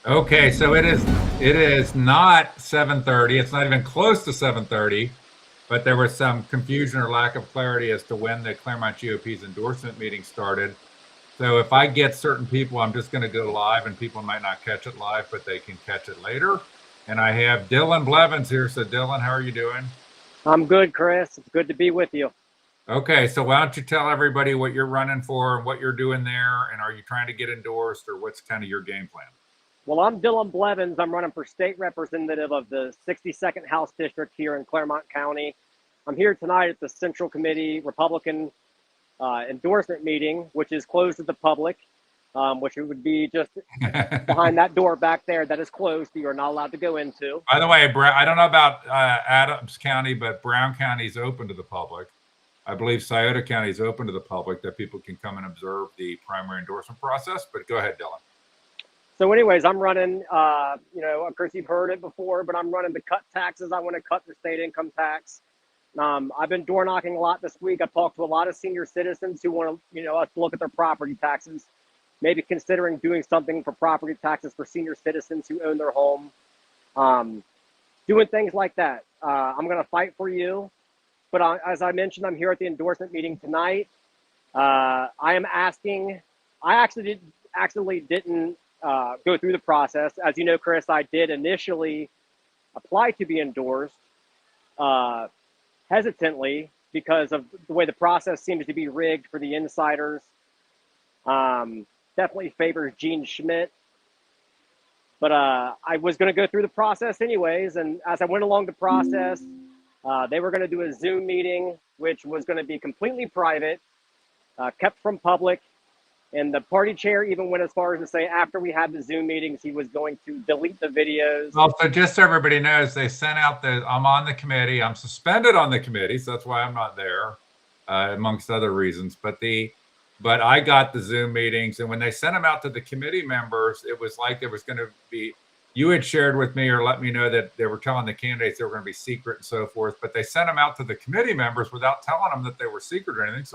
Okay, so it is not 7:30. It's not even close to 7:30, but there was some confusion or lack of clarity as to when the Clermont GOP's endorsement meeting started. So if I get certain people, I'm just going to go live, and people might not catch it live, but they can catch it later. And I have Dylan Blevins here. So Dylan, how are you doing? I'm good, Chris. It's good to be with you. Okay, so why don't you tell everybody what you're running for and what you're doing there, and are you trying to get endorsed, or what's kind of your game plan? Well, I'm Dylan Blevins. I'm running for state representative of the 62nd House District here in Clermont County. I'm here tonight at the Central Committee Republican endorsement meeting, which is closed to the public, which would be just behind that door back there that is closed that you're not allowed to go into. By the way, I don't know about Adams County, but Brown County is open to the public. I believe Scioto County is open to the public, that people can come and observe the primary endorsement process. But go ahead, Dylan. So anyways, I'm running, of course you've heard it before, but I'm running to cut taxes. I want to cut the state income tax. I've been door knocking a lot this week. I've talked to a lot of senior citizens who want to, us to look at their property taxes, maybe considering doing something for property taxes for senior citizens who own their home, doing things like that. I'm going to fight for you. But as I mentioned, I'm here at the endorsement meeting tonight. I actually didn't go through the process. As you know, Chris, I did initially apply to be endorsed hesitantly because of the way the process seems to be rigged for the insiders. Definitely favors Gene Schmidt. But I was going to go through the process anyways. And as I went along the process, they were going to do a Zoom meeting, which was going to be completely private, kept from public. And the party chair even went as far as to say after we had the Zoom meetings, he was going to delete the videos. Well, so just so everybody knows, they sent out I'm on the committee. I'm suspended on the committee, so that's why I'm not there, amongst other reasons. But I got the Zoom meetings, and when they sent them out to the committee members, it was like there was going to be, you had shared with me or let me know that they were telling the candidates they were going to be secret and so forth, but they sent them out to the committee members without telling them that they were secret or anything.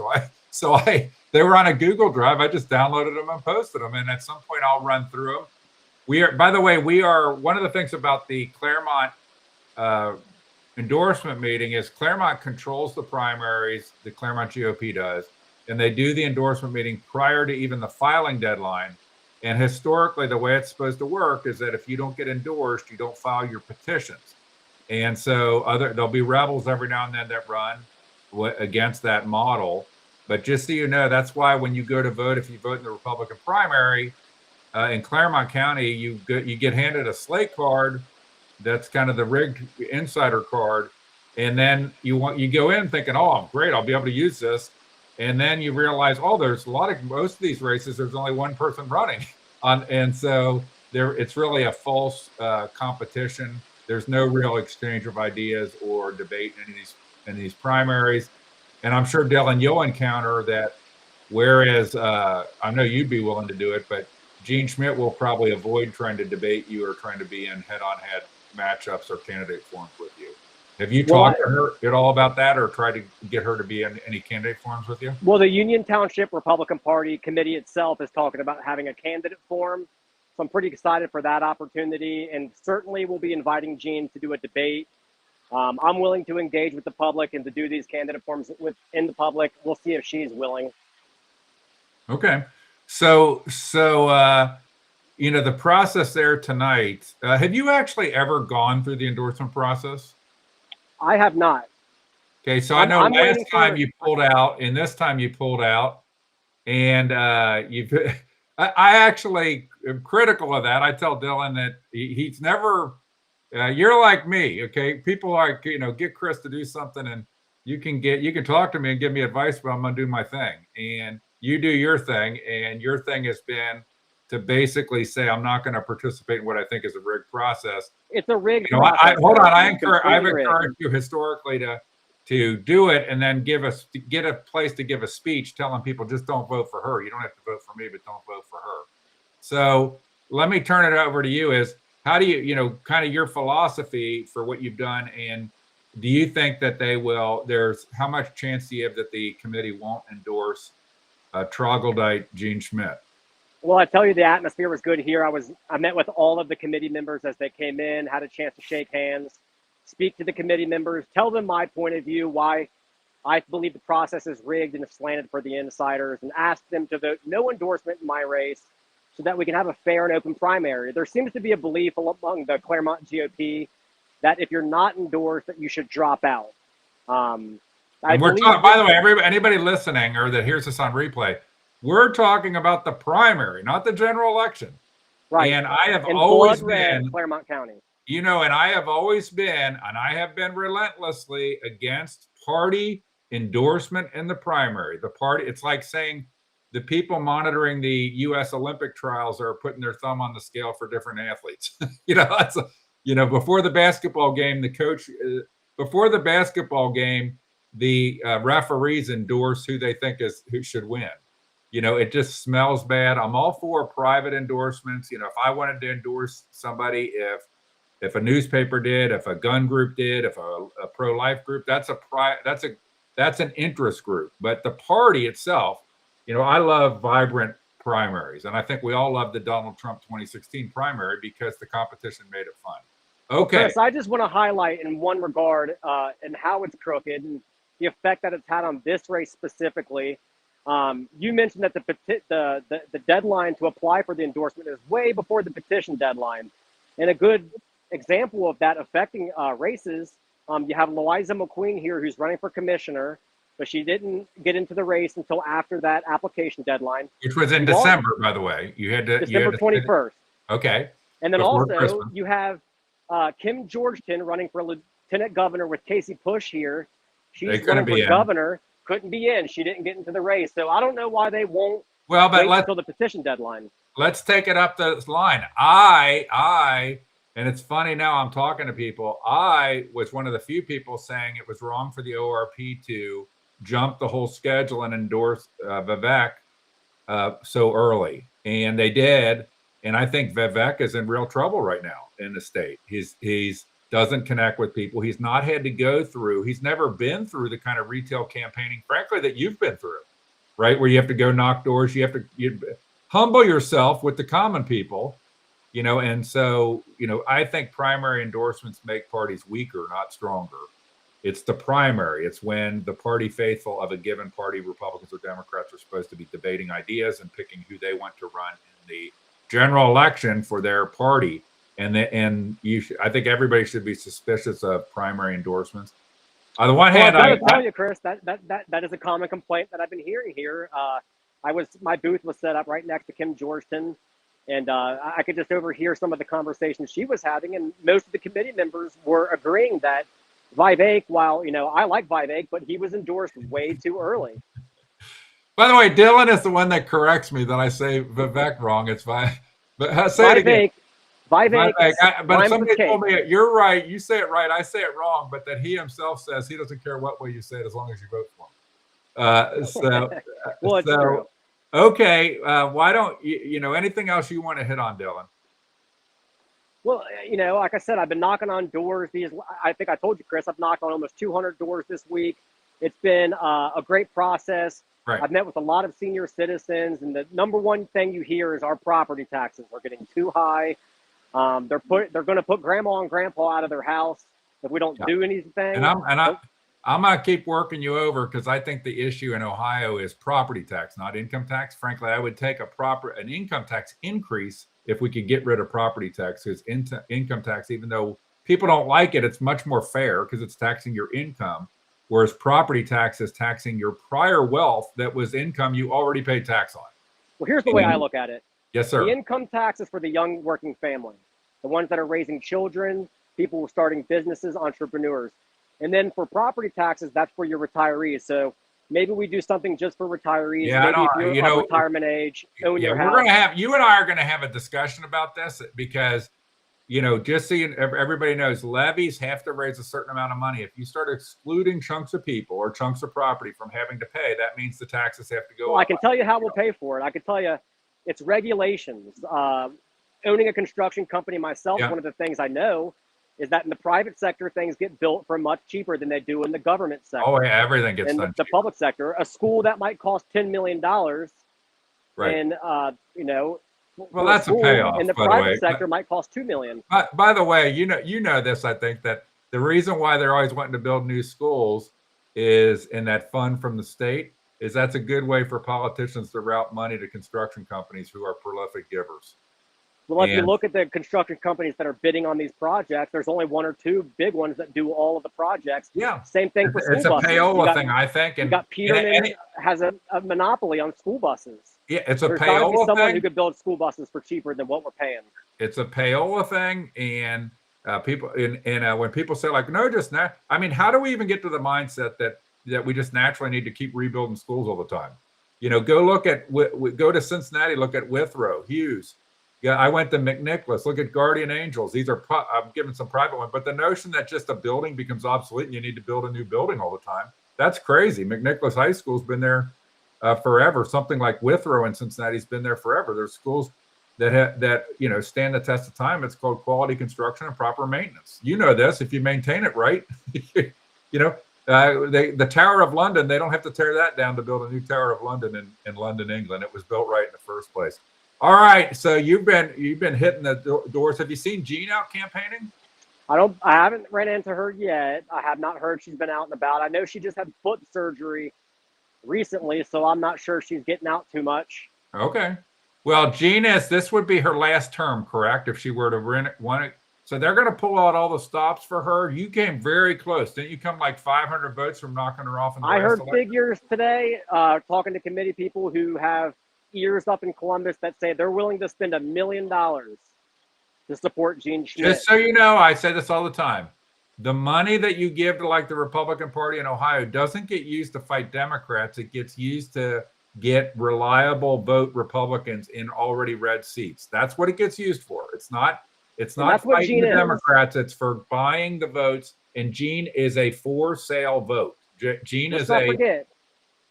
They were on a Google Drive. I just downloaded them and posted them, and at some point I'll run through them. By the way, one of the things about the Clermont endorsement meeting is Clermont controls the primaries, the Clermont GOP does, and they do the endorsement meeting prior to even the filing deadline. And historically, the way it's supposed to work is that if you don't get endorsed, you don't file your petitions. And so there'll be rebels every now and then that run against that model. But just so you know, that's why when you go to vote, if you vote in the Republican primary in Clermont County, you get handed a slate card that's kind of the rigged insider card. And then you go in thinking, oh, great, I'll be able to use this. And then you realize, oh, there's most of these races, there's only one person running. And so it's really a false competition. There's no real exchange of ideas or debate in these primaries. And I'm sure, Dylan, you'll encounter that, whereas I know you'd be willing to do it, but Gene Schmidt will probably avoid trying to debate you or trying to be in head-on-head matchups or candidate forums with you. Have you talked to her at all about that, or tried to get her to be in any candidate forums with you? Well, the Union Township Republican Party committee itself is talking about having a candidate forum. So I'm pretty excited for that opportunity, and certainly we'll be inviting Gene to do a debate. I'm willing to engage with the public and to do these candidate forums within the public. We'll see if she's willing. Okay. So the process there tonight, have you actually ever gone through the endorsement process? I have not. Okay, so I know last time you pulled out, and this time you pulled out, and I actually am critical of that. I tell Dylan that he's never. You're like me, okay? People like, get Chris to do something, and you can talk to me and give me advice, but I'm gonna do my thing, and you do your thing, and your thing has been to basically say, I'm not going to participate in what I think is a rigged process. It's a rigged process. Hold on. I've encouraged you historically to do it, and then get a place to give a speech telling people, just don't vote for her. You don't have to vote for me, but don't vote for her. So let me turn it over to you. Is how do you, kind of your philosophy for what you've done, and do you think that they will? How much chance do you have that the committee won't endorse troglodyte Gene Schmidt? Well, I tell you, the atmosphere was good here. I met with all of the committee members as they came in, had a chance to shake hands, speak to the committee members, tell them my point of view, why I believe the process is rigged and slanted for the insiders, and ask them to vote no endorsement in my race so that we can have a fair and open primary. There seems to be a belief among the Clermont GOP that if you're not endorsed, that you should drop out. And we're talking, by the way, anybody listening or that hears this on replay, we're talking about the primary, not the general election. Right. And I have always been Clermont County. You know, and I have always been, and I have been relentlessly against party endorsement in the primary. The party, it's like saying the people monitoring the U.S. Olympic trials are putting their thumb on the scale for different athletes. Before the basketball game, the coach, before the basketball game, the referees endorse who they think who should win. It just smells bad. I'm all for private endorsements. If I wanted to endorse somebody, if a newspaper did, if a gun group did, if a pro-life group, that's an interest group. But the party itself, I love vibrant primaries, and I think we all love the Donald Trump 2016 primary because the competition made it fun. Okay, Chris, I just want to highlight in one regard and how it's crooked and the effect that it's had on this race specifically. You mentioned that the deadline to apply for the endorsement is way before the petition deadline, and a good example of that affecting races, you have Louisa McQueen here, who's running for commissioner, but she didn't get into the race until after that application deadline, which was in December, by the way. You had to December 21st. Okay, and then also Christmas. You have Kim Georgeton running for lieutenant governor with Casey Push here. She's running for governor. Couldn't be in. She didn't get into the race, so I don't know why they won't wait until the petition deadline. Let's take it up this line. And it's funny now I'm talking to people. I was one of the few people saying it was wrong for the ORP to jump the whole schedule and endorse Vivek so early. And they did. And I think Vivek is in real trouble right now in the state. He's doesn't connect with people. He's not had to go through. He's never been through the kind of retail campaigning, frankly, that you've been through, right? Where you have to go knock doors. You have to humble yourself with the common people. And so, I think primary endorsements make parties weaker, not stronger. It's the primary. It's when the party faithful of a given party, Republicans or Democrats, are supposed to be debating ideas and picking who they want to run in the general election for their party. And I think everybody should be suspicious of primary endorsements. On the one hand, I tell you, Chris, that is a common complaint that I've been hearing here. My booth was set up right next to Kim Georgeton. And I could just overhear some of the conversations she was having, and most of the committee members were agreeing that Vivek, while I like Vivek, but he was endorsed way too early. By the way, Dylan is the one that corrects me that I say Vivek wrong. It's Vivek. But say it again. Vivek. But somebody told me you're right. You say it right. I say it wrong. But that he himself says he doesn't care what way you say it as long as you vote for him. Well, it's true. Okay, why don't you, anything else you want to hit on, Dylan? Well, like I said, I've been knocking on doors. I think I told you, Chris, I've knocked on almost 200 doors this week. It's been a great process. Right. I've met with a lot of senior citizens, and the number one thing you hear is our property taxes are getting too high. They're going to put grandma and grandpa out of their house if we don't do anything. And I'm going to keep working you over because I think the issue in Ohio is property tax, not income tax. Frankly, I would take an income tax increase if we could get rid of property tax, because income tax, even though people don't like it, it's much more fair because it's taxing your income, whereas property tax is taxing your prior wealth that was income you already paid tax on. Well, here's the way I look at it. Yes, sir. The income tax is for the young working family, the ones that are raising children, people starting businesses, entrepreneurs. And then for property taxes, that's for your retirees. So maybe we do something just for retirees. Yeah, maybe if you're of retirement age, own your house. You and I are going to have a discussion about this because, just so everybody knows, levies have to raise a certain amount of money. If you start excluding chunks of people or chunks of property from having to pay, that means the taxes have to go up. I can tell you how we'll pay for it. I can tell you it's regulations. Owning a construction company myself, one of the things I know is that in the private sector, things get built for much cheaper than they do in the government sector. Oh, yeah, everything gets done. In the public sector, a school that might cost $10 million Right. And Well, that's a payoff, in the by the private way. sector might cost $2 million. By the way, you know this. I think that the reason why they're always wanting to build new schools is in that fund from the state is that's a good way for politicians to route money to construction companies who are prolific givers. Well, if you And look at the construction companies that are bidding on these projects, there's only one or two big ones that do all of the projects. yeah, Same thing for school it's a buses. payola thing, I think. You And got Peterman has a monopoly on school buses. yeah, it's a There's got to be payola someone thing. who could build school buses for cheaper than what we're paying. It's a payola thing, and people when people say like, no, just now. I mean, how do we even get to the mindset that we just naturally need to keep rebuilding schools all the time? Go look at go to Cincinnati, look at Withrow, Hughes. Yeah, I went to McNicholas. Look at Guardian Angels. These are I'm giving some private ones, but the notion that just a building becomes obsolete and you need to build a new building all the time—that's crazy. McNicholas High School's been there forever. Something like Withrow in Cincinnati's been there forever. There's schools that stand the test of time. It's called quality construction and proper maintenance. You know this if you maintain it right. The Tower of London, they don't have to tear that down to build a new Tower of London in London, England. It was built right in the first place. All right, so you've been hitting the doors. Have you seen Jean out campaigning? I haven't ran into her yet. I have not heard she's been out and about. I know she just had foot surgery recently, so I'm not sure she's getting out too much. Okay. Well, Jean this would be her last term, correct? If she were to want it. So they're going to pull out all the stops for her. You came very close. Didn't you come like 500 votes from knocking her off? I heard figures today, talking to committee people who have ears up in Columbus that say they're willing to spend $1 million to support Jean Schmidt. Just so you know, I say this all the time. The money that you give to like the Republican Party in Ohio doesn't get used to fight Democrats. It gets used to get reliable vote Republicans in already red seats. That's what it gets used for. It's not fighting the Democrats. It's for buying the votes. And Jean is a for sale vote. Let's not forget,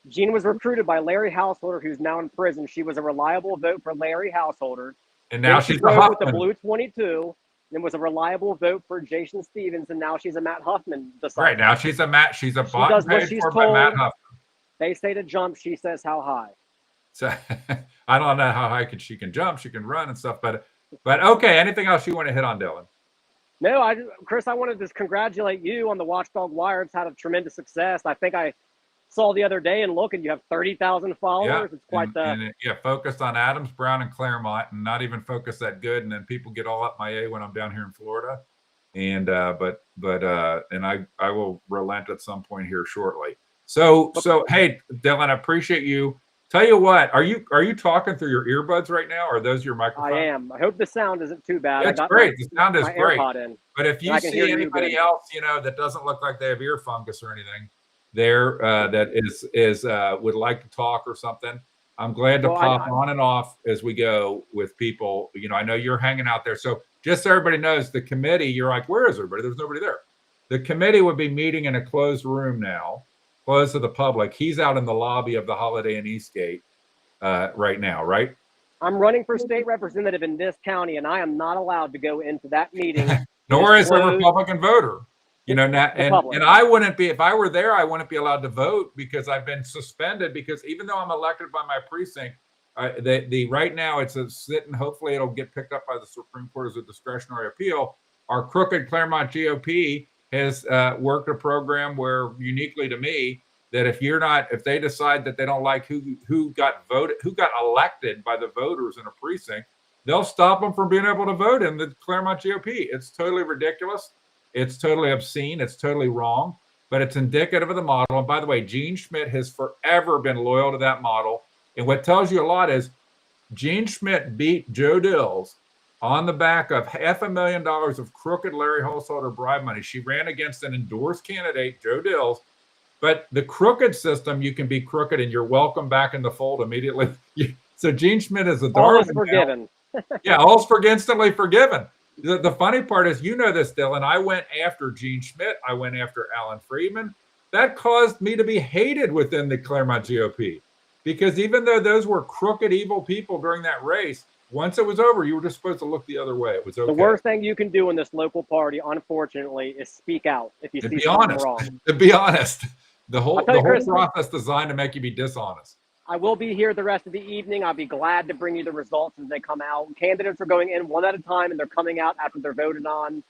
Jean was recruited by Larry Householder, who's now in prison. She was a reliable vote for Larry Householder. And now she's with the Blue 22, and was a reliable vote for Jason Stevens, and now she's a Matt Huffman disciple. Right, now she's a bought and paid for by Matt Huffman. They say to jump, she says how high. So I don't know how high she can jump. She can run and stuff, but okay. Anything else you want to hit on, Dylan? No, Chris, I wanted to congratulate you on the Watchdog Wire. It's had a tremendous success. I think I saw the other day and look, and you have 30,000 followers. Yeah, it's quite focused on Adams, Brown, and Clermont, and not even focused that good. And then people get all up my A when I'm down here in Florida. And and I will relent at some point here shortly. So hey, Dylan, I appreciate you. Tell you what, are you talking through your earbuds right now, or are those your microphones? I am. I hope the sound isn't too bad. It's great. The sound is great. In, but if you see anybody else, that doesn't look like they have ear fungus or anything, there that is would like to talk or something, I'm glad to pop on and off as we go with people. I know you're hanging out there. So just so everybody knows, the committee, you're like, where is everybody? There's nobody there. The committee would be meeting in a closed room now, closed to the public. He's out in the lobby of the Holiday Inn Eastgate right now, right? I'm running for state representative in this county, and I am not allowed to go into that meeting. Nor is a Republican voter. And I wouldn't be, if I were there, I wouldn't be allowed to vote because I've been suspended, because even though I'm elected by my precinct, right now it's a sit, and hopefully it'll get picked up by the Supreme Court as a discretionary appeal. Our crooked Clermont GOP has worked a program where, uniquely to me, that if they decide that they don't like who got elected by the voters in a precinct, they'll stop them from being able to vote in the Clermont GOP. It's totally ridiculous. It's totally obscene. It's totally wrong, but it's indicative of the model. And by the way, Jean Schmidt has forever been loyal to that model. And what tells you a lot is Jean Schmidt beat Joe Dills on the back of $500,000 of crooked Larry Householder bribe money. She ran against an endorsed candidate, Joe Dills. But the crooked system, you can be crooked and you're welcome back in the fold immediately. So Jean Schmidt is a darling. All is forgiven. Yeah, all's instantly forgiven. The funny part is, this, Dylan, I went after Jean Schmidt. I went after Alan Friedman. That caused me to be hated within the Clermont GOP, because even though those were crooked, evil people during that race, once it was over, you were just supposed to look the other way. It was okay. The worst thing you can do in this local party, unfortunately, is speak out if you see something wrong. To be honest, the whole process designed to make you be dishonest. I will be here the rest of the evening. I'll be glad to bring you the results as they come out. Candidates are going in one at a time, and they're coming out after they're voted on.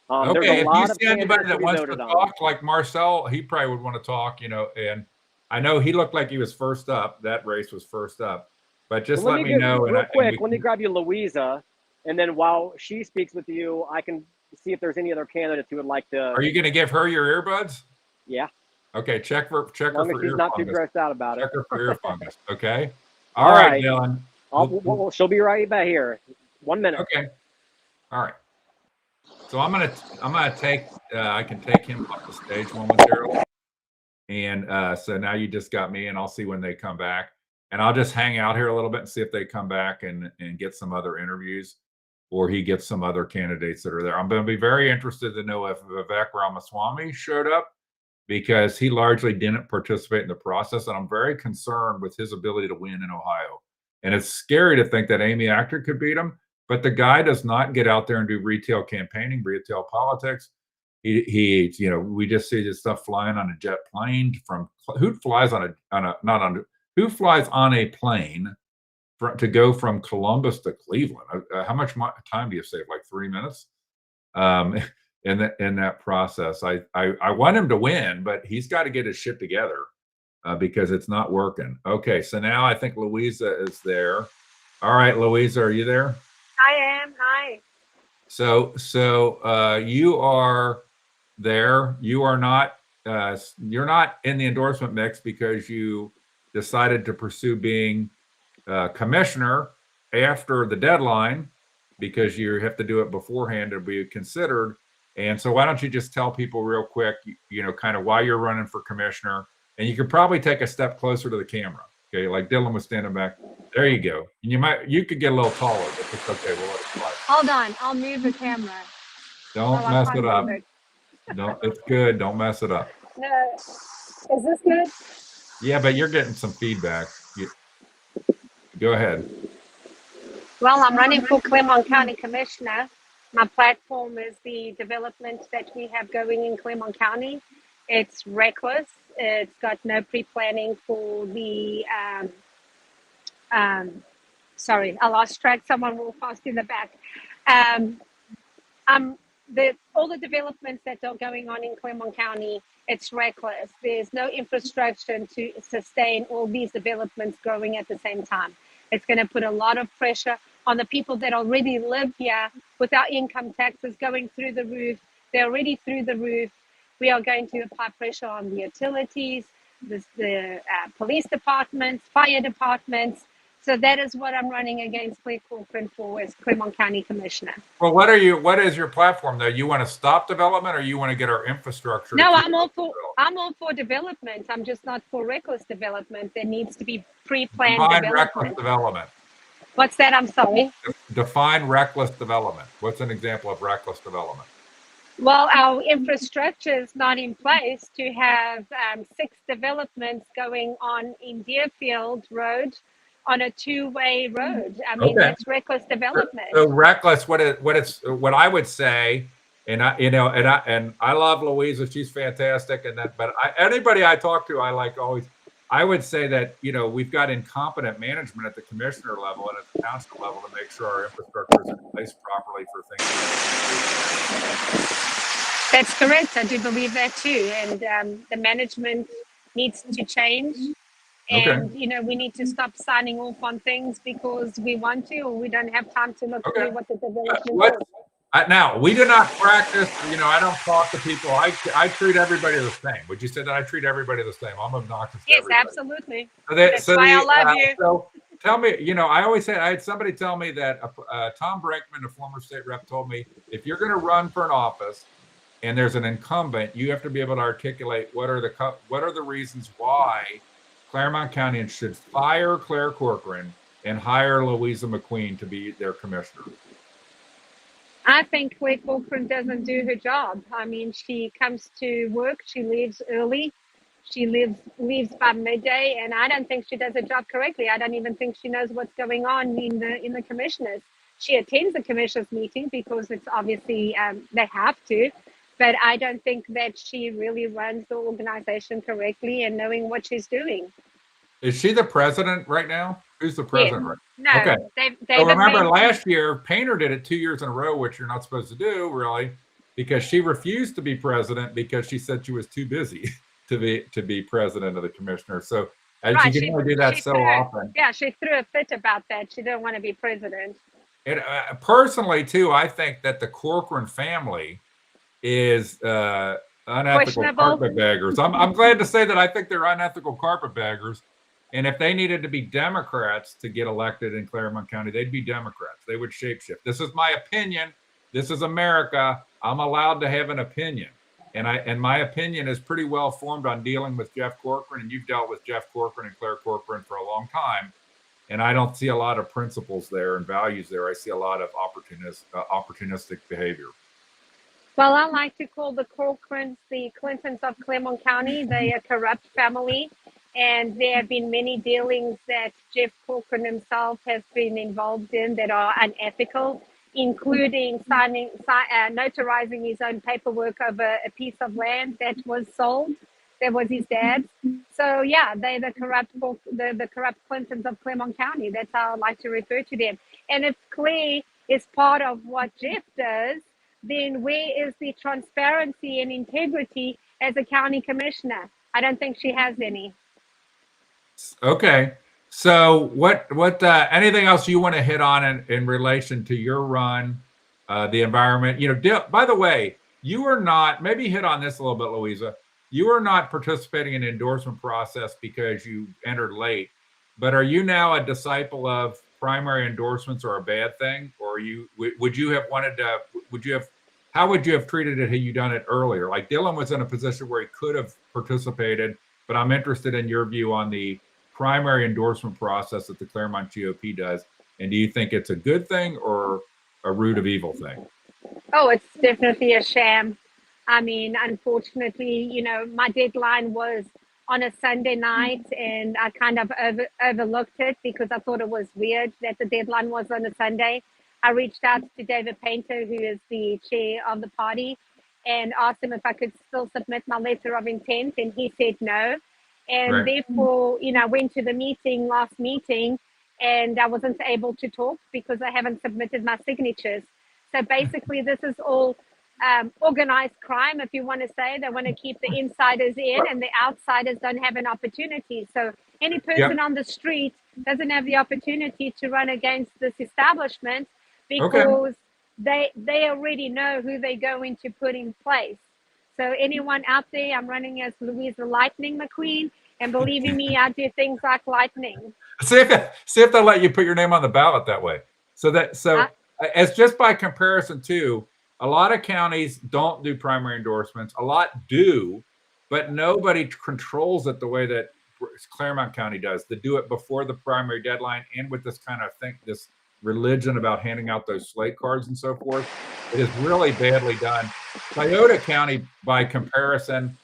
There's Okay, a if you lot of see anybody candidates to that be wants to voted on. talk, like Marcel, he probably would want to talk, and I know he looked like he was first up. That race was first up, but just Well, let me know. real quick, let me grab you Louisa, and then while she speaks with you, I can see if there's any other candidates who would like to. Are you going to give her your earbuds? Yeah. Okay, check her for As long as she's not too grossed out about it. Check her for ear fungus. Okay. All All right, right. Dylan. Well, she'll be right back here. 1 minute. Okay. All right. So I'm gonna take. I can take him off the stage momentarily, and so now you just got me, and I'll see when they come back, and I'll just hang out here a little bit and see if they come back and get some other interviews, or he gets some other candidates that are there. I'm going to be very interested to know if Vivek Ramaswamy showed up, because he largely didn't participate in the process. And I'm very concerned with his ability to win in Ohio. And it's scary to think that Amy Actor could beat him, but the guy does not get out there and do retail campaigning, retail politics. We just see this stuff flying on a jet plane who flies who flies on a plane to go from Columbus to Cleveland? How much time do you save? Like 3 minutes? In that process. I want him to win, but he's got to get his shit together because it's not working. Okay, so now I think Louisa is there. All right, Louisa, are you there? I am. Hi. So you are there. You are not. You're not in the endorsement mix because you decided to pursue being commissioner after the deadline, because you have to do it beforehand to be considered. And so why don't you just tell people real quick, kind of why you're running for commissioner, and you could probably take a step closer to the camera. Okay, like Dylan was standing back. There you go. And you could get a little taller, but it's okay. We'll let it slide. Hold on. I'll move the camera. Don't mess it up. It's good. Don't mess it up. No. Is this good? Yeah, but you're getting some feedback. Go ahead. Well, I'm running for Clermont County Commissioner. My platform is the development that we have going in Clermont County. It's reckless. It's got no pre-planning for the, sorry, I lost track. Someone walked past in the back. All the developments that are going on in Clermont County, it's reckless. There's no infrastructure to sustain all these developments growing at the same time. It's going to put a lot of pressure on the people that already live here without income taxes going through the roof. They're already through the roof. We are going to apply pressure on the utilities, the police departments, fire departments. So that is what I'm running against Claire Corcoran for as Clermont County Commissioner. Well, what is your platform though? You want to stop development, or you want to get our infrastructure? No, I'm all for development. I'm just not for reckless development. There needs to be pre-planned development. Reckless development. What's that? I'm sorry. Define reckless development. What's an example of reckless development? Well, our infrastructure is not in place to have 6 developments going on in Deerfield Road on a 2-way road. I mean, that's reckless development. So reckless. What I would say, and I love Louisa. She's fantastic, but anybody I talk to, I would say that we've got incompetent management at the commissioner level and at the council level to make sure our infrastructure is in place properly for things. That's correct. I do believe that too. And the management needs to change. And, we need to stop signing off on things because we want to, or we don't have time to look through what the development is. Now, we do not practice, I don't talk to people. I treat everybody the same. Would you say that I treat everybody the same? I'm obnoxious to everybody. Yes, absolutely. That's why I love you. So tell me, I always say, I had somebody tell me that Tom Brinkman, a former state rep, told me, if you're going to run for an office and there's an incumbent, you have to be able to articulate what are the reasons why Clermont County should fire Claire Corcoran and hire Louisa McQueen to be their commissioner. I think Claire Corcoran doesn't do her job. I mean, she comes to work, she leaves early, she leaves by midday, and I don't think she does her job correctly. I don't even think she knows what's going on in the commissioners. She attends the commissioners meeting because it's obviously they have to, but I don't think that she really runs the organization correctly and knowing what she's doing. Is she the president right now? Who's the president? Yes. Right? No, Okay. So David remember Menzies. last year, Painter did it 2 years in a row, which you're not supposed to do, really, because she refused to be president because she said she was too busy to be president of the commissioner. So as you Right. can only do that She so threw, often. yeah, she threw a fit about that. She didn't want to be president. And personally, too, I think that the Corcoran family is unethical Questionable. carpetbaggers. I'm glad to say that I think they're unethical carpetbaggers. And if they needed to be Democrats to get elected in Clermont County, they'd be Democrats. They would shapeshift. This is my opinion. This is America. I'm allowed to have an opinion. And my opinion is pretty well formed on dealing with Jeff Corcoran. And you've dealt with Jeff Corcoran and Claire Corcoran for a long time. And I don't see a lot of principles there and values there. I see a lot of opportunistic behavior. Well, I like to call the Corcorans the Clintons of Clermont County. They are a corrupt family, and there have been many dealings that Jeff Corcoran himself has been involved in that are unethical, including notarizing his own paperwork over a piece of land that was sold. That was his dad's. So yeah, they're the corrupt Clintons of Clermont County. That's how I like to refer to them. And if Claire is part of what Jeff does, then where is the transparency and integrity as a county commissioner? I don't think she has any. Okay. So what anything else you want to hit on in relation to your run, the environment? By the way, you are not, maybe hit on this a little bit, Louisa. You are not participating in the endorsement process because you entered late, but are you now a disciple of primary endorsements are a bad thing? Or how would you have treated it had you done it earlier? Like Dylan was in a position where he could have participated, but I'm interested in your view on the primary endorsement process that the Clermont GOP does. And do you think it's a good thing or a root of evil thing? Oh, it's definitely a sham. I mean, unfortunately, my deadline was on a Sunday night, and I kind of overlooked it because I thought it was weird that the deadline was on a Sunday. I reached out to David Painter, who is the chair of the party, and asked him if I could still submit my letter of intent, and he said no. And Right. therefore, I went to the last meeting, and I wasn't able to talk because I haven't submitted my signatures. So basically, this is all organized crime, if you want to say. They want to keep the insiders in and the outsiders don't have an opportunity. So any person on the street doesn't have the opportunity to run against this establishment because they already know who they're going to put in place. So anyone out there, I'm running as Louisa Lightning McQueen, and believing me, I do things like lightning. See if they'll let you put your name on the ballot that way. So as just by comparison too, a lot of counties don't do primary endorsements. A lot do, but nobody controls it the way that Clermont County does. They do it before the primary deadline, and with this kind of this religion about handing out those slate cards and so forth. It is really badly done. Scioto County, by comparison,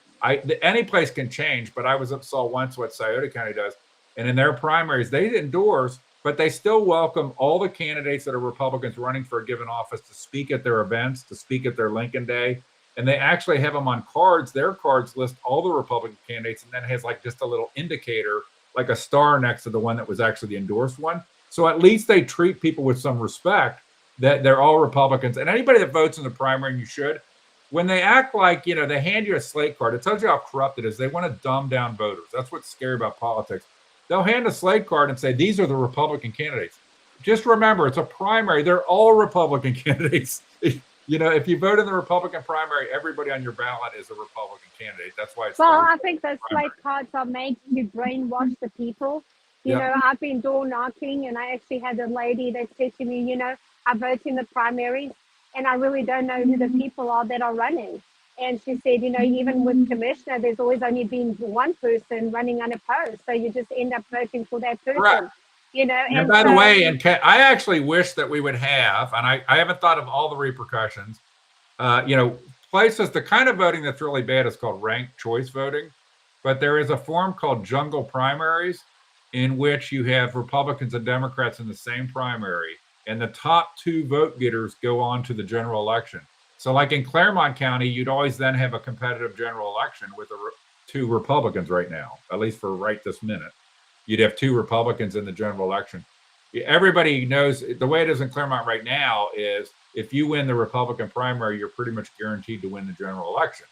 any place can change, but I saw once what Scioto County does, and in their primaries, they endorse, but they still welcome all the candidates that are Republicans running for a given office to speak at their events, to speak at their Lincoln Day. And they actually have them on cards. Their cards list all the Republican candidates, and then it has like just a little indicator, like a star next to the one that was actually the endorsed one. So at least they treat people with some respect that they're all Republicans. And anybody that votes in the primary, and you should, when they act like, they hand you a slate card, it tells you how corrupt it is. They want to dumb down voters. That's what's scary about politics. They'll hand a slate card and say, these are the Republican candidates. Just remember, it's a primary. They're all Republican candidates. If you vote in the Republican primary, everybody on your ballot is a Republican candidate. That's why it's I think those slate cards are made to brainwash the people. I've been door knocking, and I actually had a lady that said to me, I vote in the primaries, and I really don't know who the people are that are running. And she said, even with commissioner, there's always only been one person running unopposed. So you just end up voting for that person. Right. And by the way, I actually wish that we would have, and I haven't thought of all the repercussions, places, the kind of voting that's really bad is called ranked choice voting. But there is a form called jungle primaries in which you have Republicans and Democrats in the same primary, and the top two vote getters go on to the general election. So like in Clermont County, you'd always then have a competitive general election with two Republicans right now, at least for right this minute. you'd have 2 Republicans in the general election. Everybody knows the way it is in Clermont right now is if you win the Republican primary, you're pretty much guaranteed to win the general election.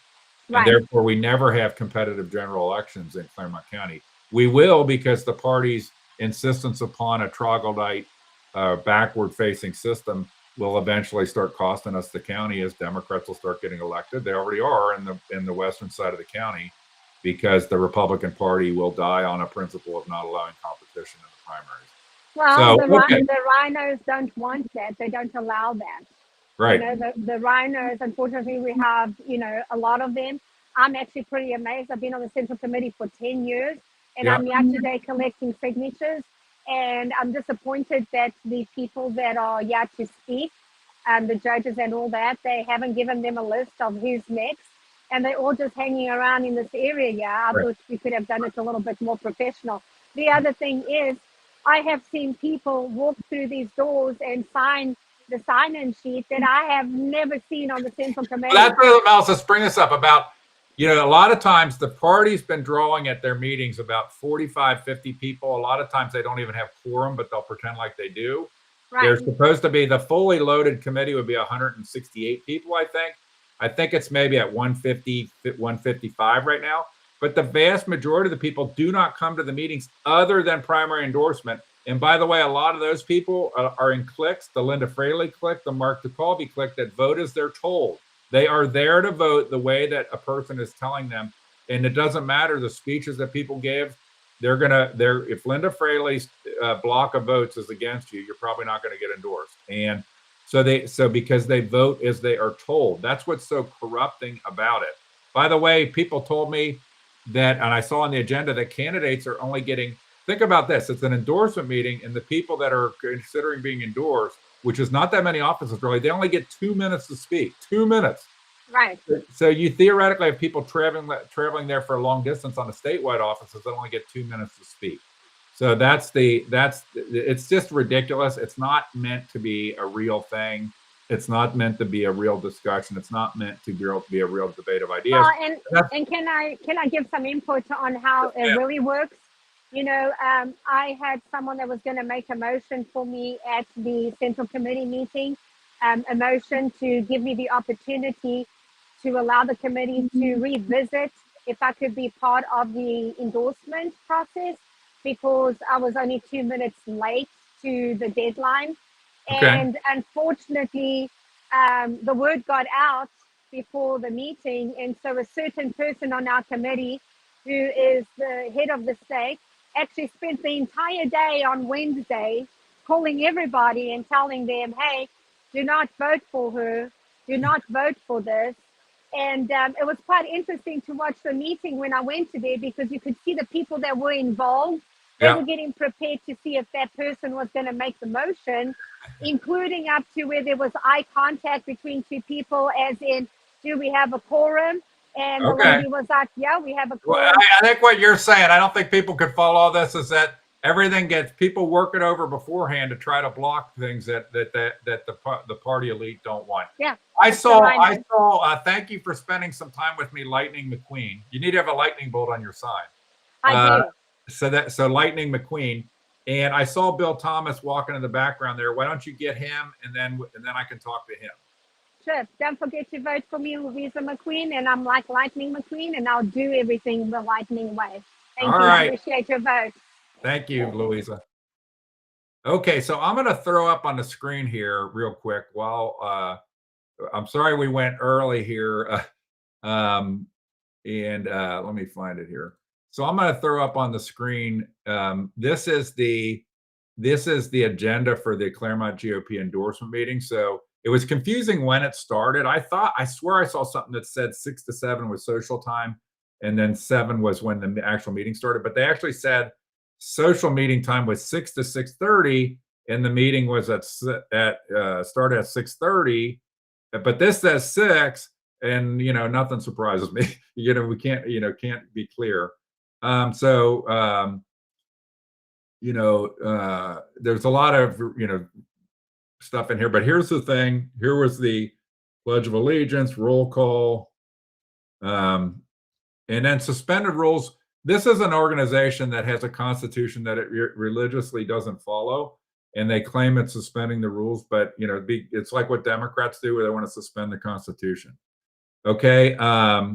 Right. And therefore, we never have competitive general elections in Clermont County. We will because the party's insistence upon a troglodyte, backward-facing system will eventually start costing us the county as Democrats will start getting elected. They already are in the western side of the county because the Republican Party will die on a principle of not allowing competition in the primaries. Well, So, the rhinos don't want that. They don't allow that. Right. You know, the rhinos, unfortunately, we have, a lot of them. I'm actually pretty amazed. I've been on the Central Committee for 10 years, and I'm here today collecting signatures. And I'm disappointed that the people that are yet to speak, the judges and all that, they haven't given them a list of who's next. And they're all just hanging around in this area. Yeah, I thought we could have done it a little bit more professional. The other thing is, I have seen people walk through these doors and sign the sign-in sheet that I have never seen on the Central Committee. Well, that's what else. Let's bring this up about, a lot of times the party's been drawing at their meetings about 45, 50 people. A lot of times they don't even have quorum, but they'll pretend like they do. Right. They're supposed to be, the fully loaded committee would be 168 people, I think. I think it's maybe at 150, 155 right now. But the vast majority of the people do not come to the meetings other than primary endorsement. And by the way, a lot of those people are in cliques, the Linda Fraley clique, the Mark DeCalby clique, that vote as they're told. They are there to vote the way that a person is telling them. And it doesn't matter the speeches that people give. If Linda Fraley's block of votes is against you, you're probably not going to get endorsed. And so because they vote as they are told, that's what's so corrupting about it. By the way, people told me that, and I saw on the agenda that candidates are only getting, think about this, it's an endorsement meeting, and the people that are considering being endorsed, which is not that many offices really, they only get 2 minutes to speak, 2 minutes. Right. So you theoretically have people traveling there for a long distance on the statewide offices that only get 2 minutes to speak. So it's just ridiculous. It's not meant to be a real thing. It's not meant to be a real discussion. It's not meant to be a real debate of ideas. And can I give some input on how it really works? I had someone that was going to make a motion for me at the Central Committee meeting, a motion to give me the opportunity to allow the committee to revisit if I could be part of the endorsement process, because I was only 2 minutes late to the deadline. Okay. And unfortunately, the word got out before the meeting. And so a certain person on our committee, who is the head of the state, actually spent the entire day on Wednesday calling everybody and telling them, hey, do not vote for her, do not vote for this. And it was quite interesting to watch the meeting when I went to there, because you could see the people that were involved. They were getting prepared to see if that person was going to make the motion, including up to where there was eye contact between two people, as in, do we have a quorum? And the lady was like, yeah, we have a quorum. Well, I think what you're saying, I don't think people could follow all this, is that everything gets people working over beforehand to try to block things that the party elite don't want. Yeah. I saw, thank you for spending some time with me, Lightning McQueen. You need to have a lightning bolt on your sign. I do. So Lightning McQueen. And I saw Bill Thomas walking in the background there. Why don't you get him, and then I can talk to him. Sure. Don't forget to vote for me, Louisa McQueen, and I'm like Lightning McQueen, and I'll do everything the Lightning way. Thank you. Right. Appreciate your vote. Thank you, Louisa. Okay, so I'm going to throw up on the screen here real quick while I'm sorry we went early here. Let me find it here. So I'm going to throw up on the screen. This is the agenda for the Clermont GOP endorsement meeting. So it was confusing when it started. I swear I saw something that said 6 to 7 was social time, and then 7 was when the actual meeting started. But they actually said social meeting time was 6 to 6:30, and the meeting was started at 6:30. But this says 6, and nothing surprises me. We can't be clear. There's a lot of stuff in here, but here's the thing. Here was the Pledge of Allegiance, roll call, and then suspended rules. this is an organization that has a constitution that it religiously doesn't follow, and they claim it's suspending the rules, but it's like what Democrats do, where they want to suspend the Constitution. Okay. All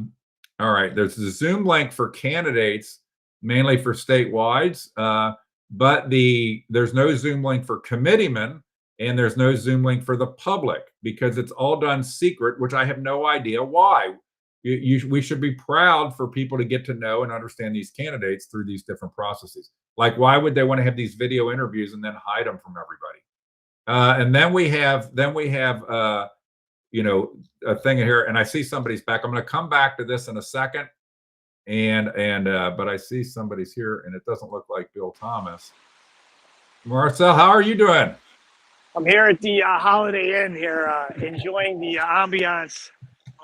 right. There's a Zoom link for candidates, mainly for statewide, but there's no Zoom link for committeemen, and there's no Zoom link for the public, because it's all done secret, which I have no idea why. We should be proud for people to get to know and understand these candidates through these different processes. Like, why would they want to have these video interviews and then hide them from everybody? And then we have a thing here, and I see somebody's back. I'm going to come back to this in a second, but I see somebody's here, and it doesn't look like Bill Thomas. Marcel, how are you doing? I'm here at the Holiday Inn here, enjoying the ambiance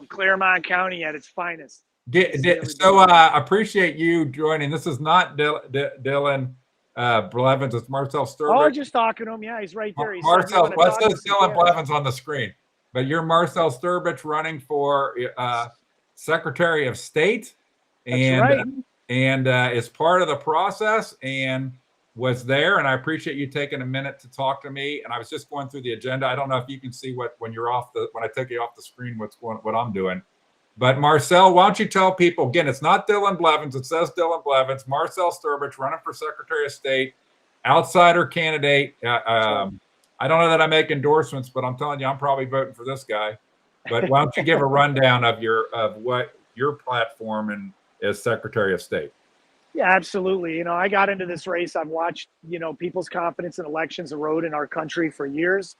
of Clermont County at its finest. So appreciate you joining. This is not Dylan Blevins. It's Marcel Sturbridge. Oh, just talking to him. Yeah, he's right there. Marcel, what's this Dylan Blevins on the screen? But you're Marcel Sturbridge running for Secretary of State, and is part of the process and was there. And I appreciate you taking a minute to talk to me. And I was just going through the agenda. I don't know if you can see when I take you off the screen what I'm doing. But Marcel, why don't you tell people again? It's not Dylan Blevins. It says Dylan Blevins. Marcel Sturbridge running for Secretary of State, outsider candidate. I don't know that I make endorsements, but I'm telling you, I'm probably voting for this guy. But why don't you give a rundown of what your platform and as Secretary of State? Yeah, absolutely. I got into this race. I've watched, people's confidence in elections erode in our country for years.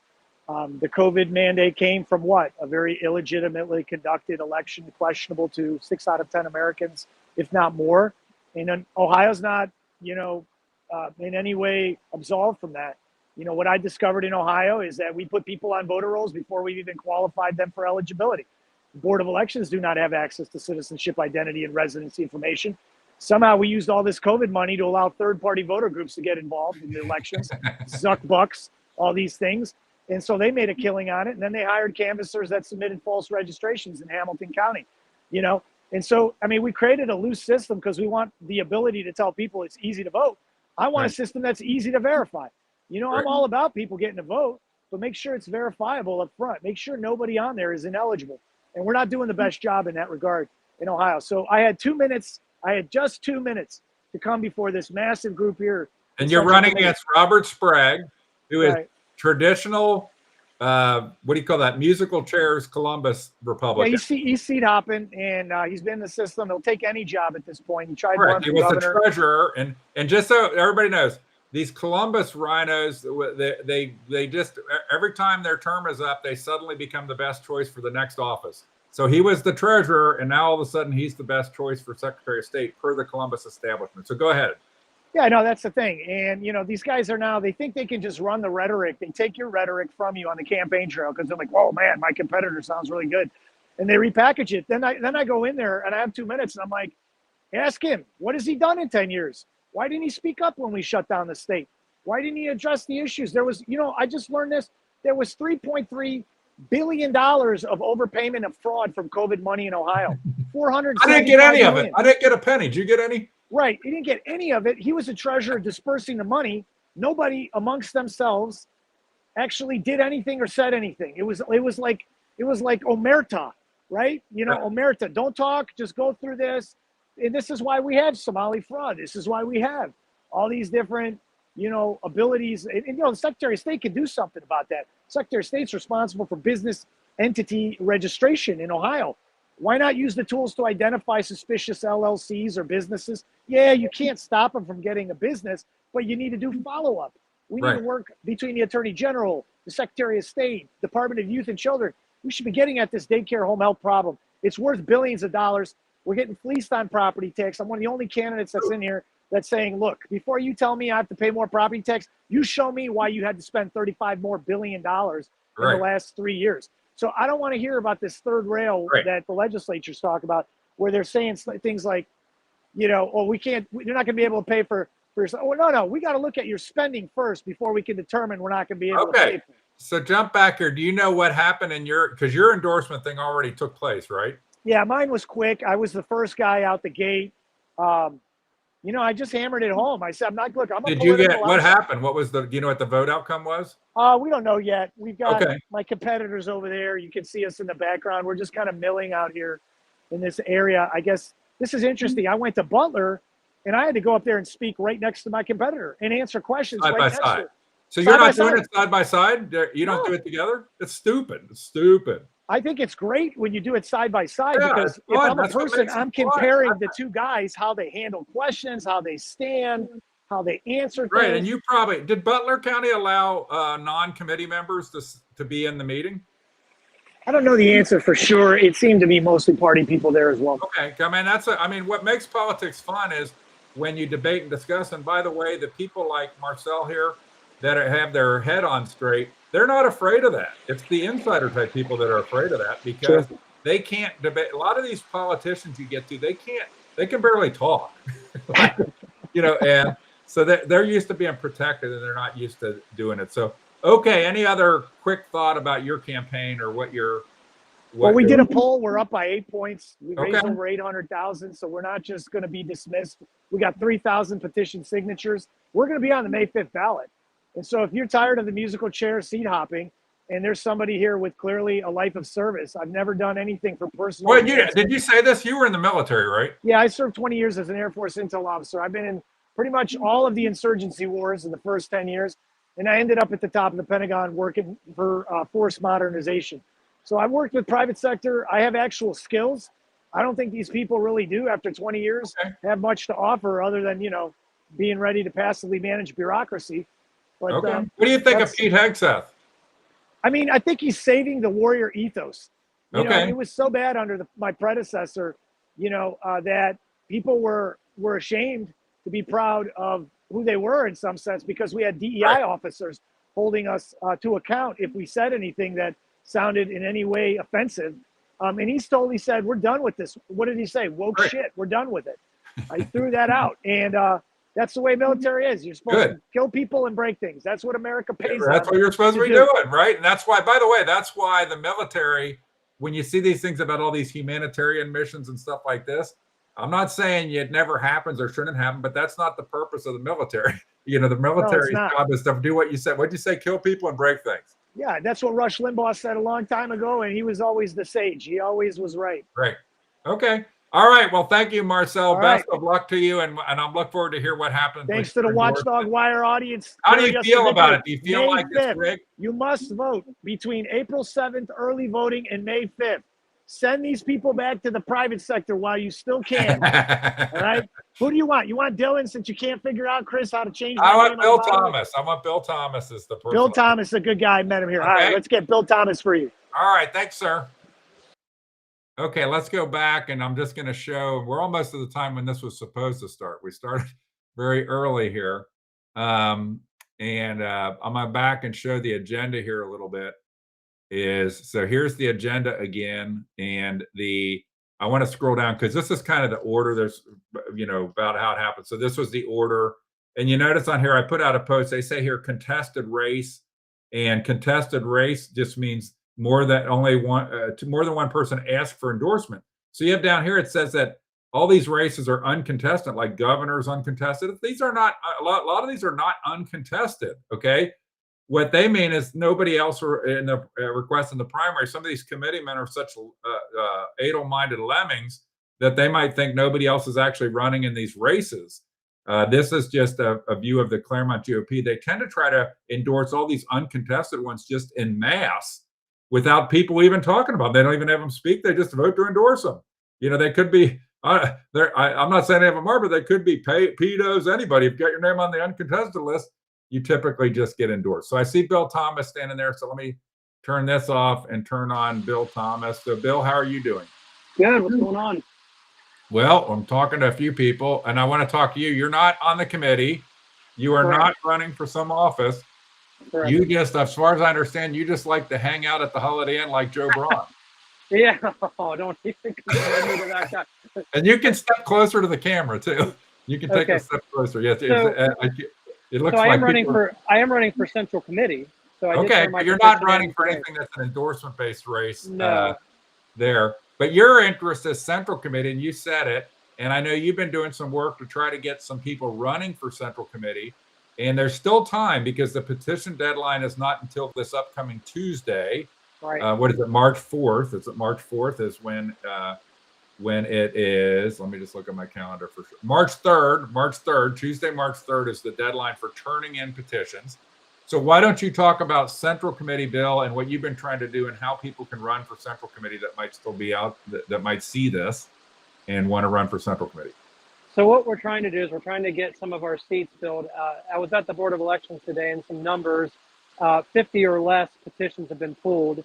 The COVID mandate came from what? A very illegitimately conducted election, questionable to 6 out of 10 Americans, if not more. And Ohio's not, in any way absolved from that. What I discovered in Ohio is that we put people on voter rolls before we've even qualified them for eligibility. The Board of Elections do not have access to citizenship, identity, and residency information. Somehow we used all this COVID money to allow third-party voter groups to get involved in the elections, Zuck bucks, all these things. And so they made a killing on it. And then they hired canvassers that submitted false registrations in Hamilton County, And so, we created a loose system because we want the ability to tell people it's easy to vote. I want a system that's easy to verify. I'm all about people getting to vote, but make sure it's verifiable up front. Make sure nobody on there is ineligible. And we're not doing the best job in that regard in Ohio. So I had just 2 minutes to come before this massive group here. And you're running against Robert Sprague, who is traditional, what do you call that? Musical chairs, Columbus Republican. Yeah, he's seat hopping, and he's been in the system. He'll take any job at this point. He tried running for governor. He was the treasurer, and just so everybody knows, these Columbus rhinos, they just, every time their term is up, they suddenly become the best choice for the next office. So he was the treasurer, and now all of a sudden he's the best choice for Secretary of State per the Columbus establishment. So go ahead. Yeah, no, that's the thing. And, these guys they think they can just run the rhetoric. They take your rhetoric from you on the campaign trail because they're like, whoa, man, my competitor sounds really good. And they repackage it. Then I go in there and I have 2 minutes and I'm like, ask him, what has he done in 10 years? Why didn't he speak up when we shut down the state? Why didn't he address the issues? There was, I just learned this. There was $3.3 billion of overpayment of fraud from COVID money in Ohio. I didn't get any of it. I didn't get a penny. Did you get any? Right. He didn't get any of it. He was a treasurer dispersing the money. Nobody amongst themselves actually did anything or said anything. It was like omerta, right? Omerta, don't talk, just go through this. And this is why we have Somali fraud. This is why we have all these different, abilities. And the Secretary of State can do something about that. Secretary of State's responsible for business entity registration in Ohio. Why not use the tools to identify suspicious LLCs or businesses? Yeah, you can't stop them from getting a business, but you need to do follow-up. We need to work between the Attorney General, the Secretary of State, Department of Youth and Children. We should be getting at this daycare home health problem. It's worth billions of dollars. We're getting fleeced on property tax. I'm one of the only candidates that's in here that's saying, look, before you tell me I have to pay more property tax, you show me why you had to spend $35 more billion in the last 3 years. So I don't want to hear about this third rail that the legislatures talk about, where they're saying things like, you're not going to be able to pay for no, we got to look at your spending first before we can determine we're not going to be able to pay for it. So jump back here. Do you know what happened because your endorsement thing already took place, right? Yeah, mine was quick. I was the first guy out the gate. I just hammered it home. I said, look, I'm a Did you get, political what outsider. happened? What was do you know what the vote outcome was? We don't know yet. We've got Okay. my competitors over there. You can see us in the background. We're just kind of milling out here in this area. I guess this is interesting. I went to Butler, and I had to go up there and speak right next to my competitor and answer questions Side right by next to side. her. So you're Side by not doing side. it side by side? You don't do No. it together? It's stupid. It's stupid. I think it's great when you do it side by side Yeah, because it's if fun. I'm a That's what person, makes it I'm fun. comparing the two guys, how they handle questions, how they stand, how they answer things. Right, and you probably did. Butler County allow non-committee members to be in the meeting? I don't know the answer for sure. It seemed to be mostly party people there as well. Okay, I mean, what makes politics fun is when you debate and discuss. And by the way, the people like Marcel here that have their head on straight, they're not afraid of that. It's the insider type people that are afraid of that because they can't debate. A lot of these politicians you get to, they can barely talk, and so they're used to being protected and they're not used to doing it. So, okay, any other quick thought about your campaign or what you're? Well, we did a poll. We're up by 8 points. We raised Okay. over 800,000. So we're not just going to be dismissed. We got 3,000 petition signatures. We're going to be on the May 5th ballot. And so if you're tired of the musical chair seat hopping, and there's somebody here with clearly a life of service, I've never done anything for personal. Well, did you say this? You were in the military, right? Yeah, I served 20 years as an Air Force intel officer. I've been in pretty much all of the insurgency wars in the first 10 years. And I ended up at the top of the Pentagon working for force modernization. So I've worked with private sector. I have actual skills. I don't think these people really do, after 20 years, have much to offer other than, being ready to passively manage bureaucracy. But, okay. What do you think of Pete Hegseth? I mean, I think he's saving the warrior ethos. Okay. It was so bad under my predecessor, that people were ashamed to be proud of who they were in some sense because we had DEI officers holding us to account if we said anything that sounded in any way offensive. And he's totally said, we're done with this. What did he say? Woke shit. We're done with it. I threw that out. And that's the way military is. You're supposed to kill people and break things. That's what America pays. That's what you're supposed to be doing, right? And that's why, by the way, that's why the military, when you see these things about all these humanitarian missions and stuff like this, I'm not saying it never happens or shouldn't happen, but that's not the purpose of the military. The military's job is to do what you said. What'd you say? Kill people and break things. Yeah, that's what Rush Limbaugh said a long time ago, and he was always the sage. He always was right. Right. Okay. All right. Well, thank you, Marcel. Best of luck to you, and I'm looking forward to hear what happens. Thanks to the Watchdog Wire audience. How do you feel about it? Do you feel like it's rigged? You must vote between April 7th, early voting, and May 5th. Send these people back to the private sector while you still can. All right. Who do you want? You want Dylan, since you can't figure out, Chris, how to change? I want Bill Thomas. I want Bill Thomas as the person. Bill Thomas, a good guy. I met him here. Okay. All right, let's get Bill Thomas for you. All right. Thanks, sir. Okay, let's go back, and I'm just going to show. We're almost at the time when this was supposed to start. We started very early here. I'm going to back and show the agenda here a little bit. So here's the agenda again, and I want to scroll down because this is kind of the order. There's about how it happened. So this was the order, and you notice on here I put out a post. They say here contested race, and contested race just means more than one person asked for endorsement. So you have down here it says that all these races are uncontested, like governor's uncontested. These are not a lot of these are not uncontested. Okay. What they mean is nobody else in the request in the primary. Some of these committee men are such idle-minded lemmings that they might think nobody else is actually running in these races. This is just a view of the Clermont GOP. They tend to try to endorse all these uncontested ones just en masse without people even talking about them. They don't even have them speak. They just vote to endorse them. They could be, I'm not saying any of them are, but they could be pedos, anybody. If you got your name on the uncontested list, you typically just get endorsed. So I see Bill Thomas standing there. So let me turn this off and turn on Bill Thomas. So Bill, how are you doing? Good. What's going on? Well, I'm talking to a few people, and I want to talk to you. You're not on the committee. You are not running for some office. Correct. You just, as far as I understand, you just like to hang out at the Holiday Inn like Joe Braun. Yeah. Oh, don't even compare me to that guy. And you can step closer to the camera too. You can take a step closer. Yes. It looks like I am running for Central Committee. So but you're not running for anything that's an endorsement-based race there. But your interest is Central Committee, and you said it. And I know you've been doing some work to try to get some people running for Central Committee. And there's still time because the petition deadline is not until this upcoming Tuesday. Right. What is it, March 4th? Is it March 4th is when it is. Let me just look at my calendar for sure. March 3rd, Tuesday, March 3rd is the deadline for turning in petitions. So why don't you talk about Central Committee, Bill, and what you've been trying to do and how people can run for Central Committee that might still be out, that might see this and want to run for Central Committee. So what we're trying to do is we're trying to get some of our seats filled. I was at the Board of Elections today, and some numbers, 50 or less petitions have been pulled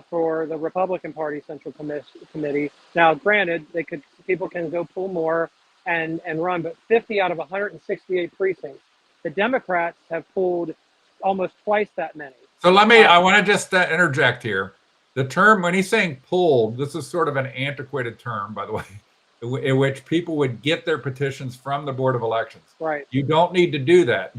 for the Republican Party Central Committee. Now, granted, people can go pull more and run, but 50 out of 168 precincts. The Democrats have pulled almost twice that many. So I want to just interject here. The term, when he's saying pulled, this is sort of an antiquated term, by the way, in which people would get their petitions from the Board of Elections. Right. You don't need to do that.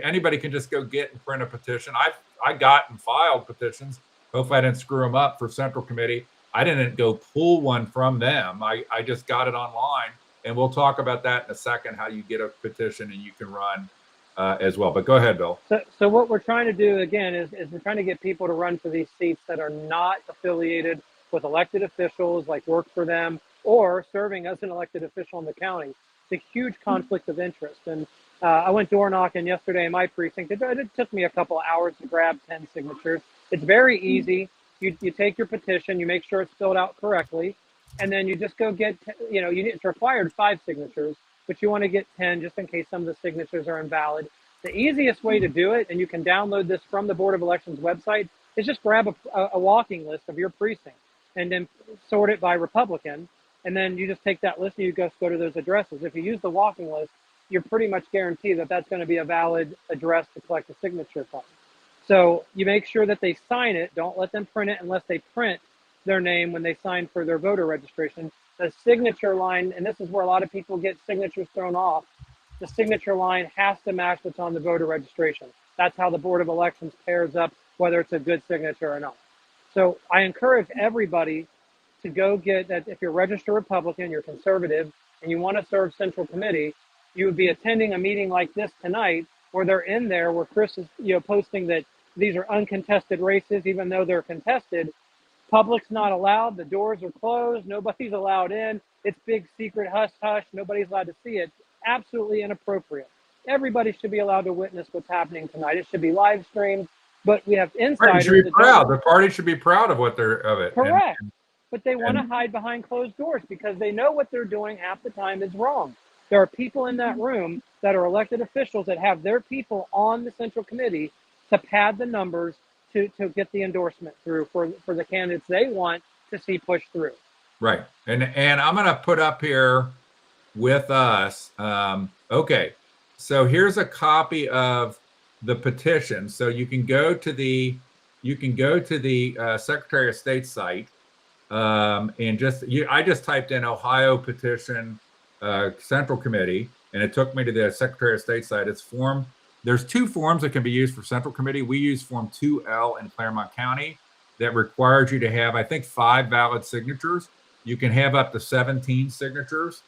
Anybody can just go get and print a petition. I got and filed petitions. Hopefully I didn't screw them up for Central Committee. I didn't go pull one from them. I just got it online, and we'll talk about that in a second, how you get a petition and you can run as well. But go ahead, Bill. So what we're trying to do, again, is we're trying to get people to run for these seats that are not affiliated with elected officials, like work for them, or serving as an elected official in the county. It's a huge conflict of interest. And I went door knocking yesterday in my precinct. It took me a couple of hours to grab 10 signatures. It's very easy. You take your petition, you make sure it's filled out correctly, and then you just go get, it's required 5 signatures, but you want to get 10 just in case some of the signatures are invalid. The easiest way to do it, and you can download this from the Board of Elections website, is just grab a walking list of your precinct and then sort it by Republican. And then you just take that list and you just go to those addresses. If you use the walking list, you're pretty much guaranteed that that's going to be a valid address to collect a signature from. So you make sure that they sign it. Don't let them print it unless they print their name when they sign for their voter registration. The signature line, and this is where a lot of people get signatures thrown off, the signature line has to match what's on the voter registration. That's how the Board of Elections pairs up whether it's a good signature or not. So I encourage everybody to go get that. If you're a registered Republican, you're conservative, and you want to serve Central Committee, you would be attending a meeting like this tonight where they're in there, where Chris is posting that these are uncontested races, even though they're contested. Public's not allowed. The doors are closed. Nobody's allowed in. It's big secret hush hush. Nobody's allowed to see it. Absolutely inappropriate. Everybody should be allowed to witness what's happening tonight. It should be live streamed, but we have insiders. Should be proud. The party should be proud of it. Correct. But they want to hide behind closed doors because they know what they're doing half the time is wrong. There are people in that room that are elected officials that have their people on the Central Committee to pad the numbers to get the endorsement through for the candidates they want to see push through. Right. And I'm going to put up here with us. Okay. So here's a copy of the petition. So you can go to the Secretary of State site. And I just typed in Ohio petition Central Committee, and it took me to the Secretary of State site. There's 2 forms that can be used for Central Committee. We use Form 2L in Clermont County that requires you to have, I think, 5 valid signatures. You can have up to 17 signatures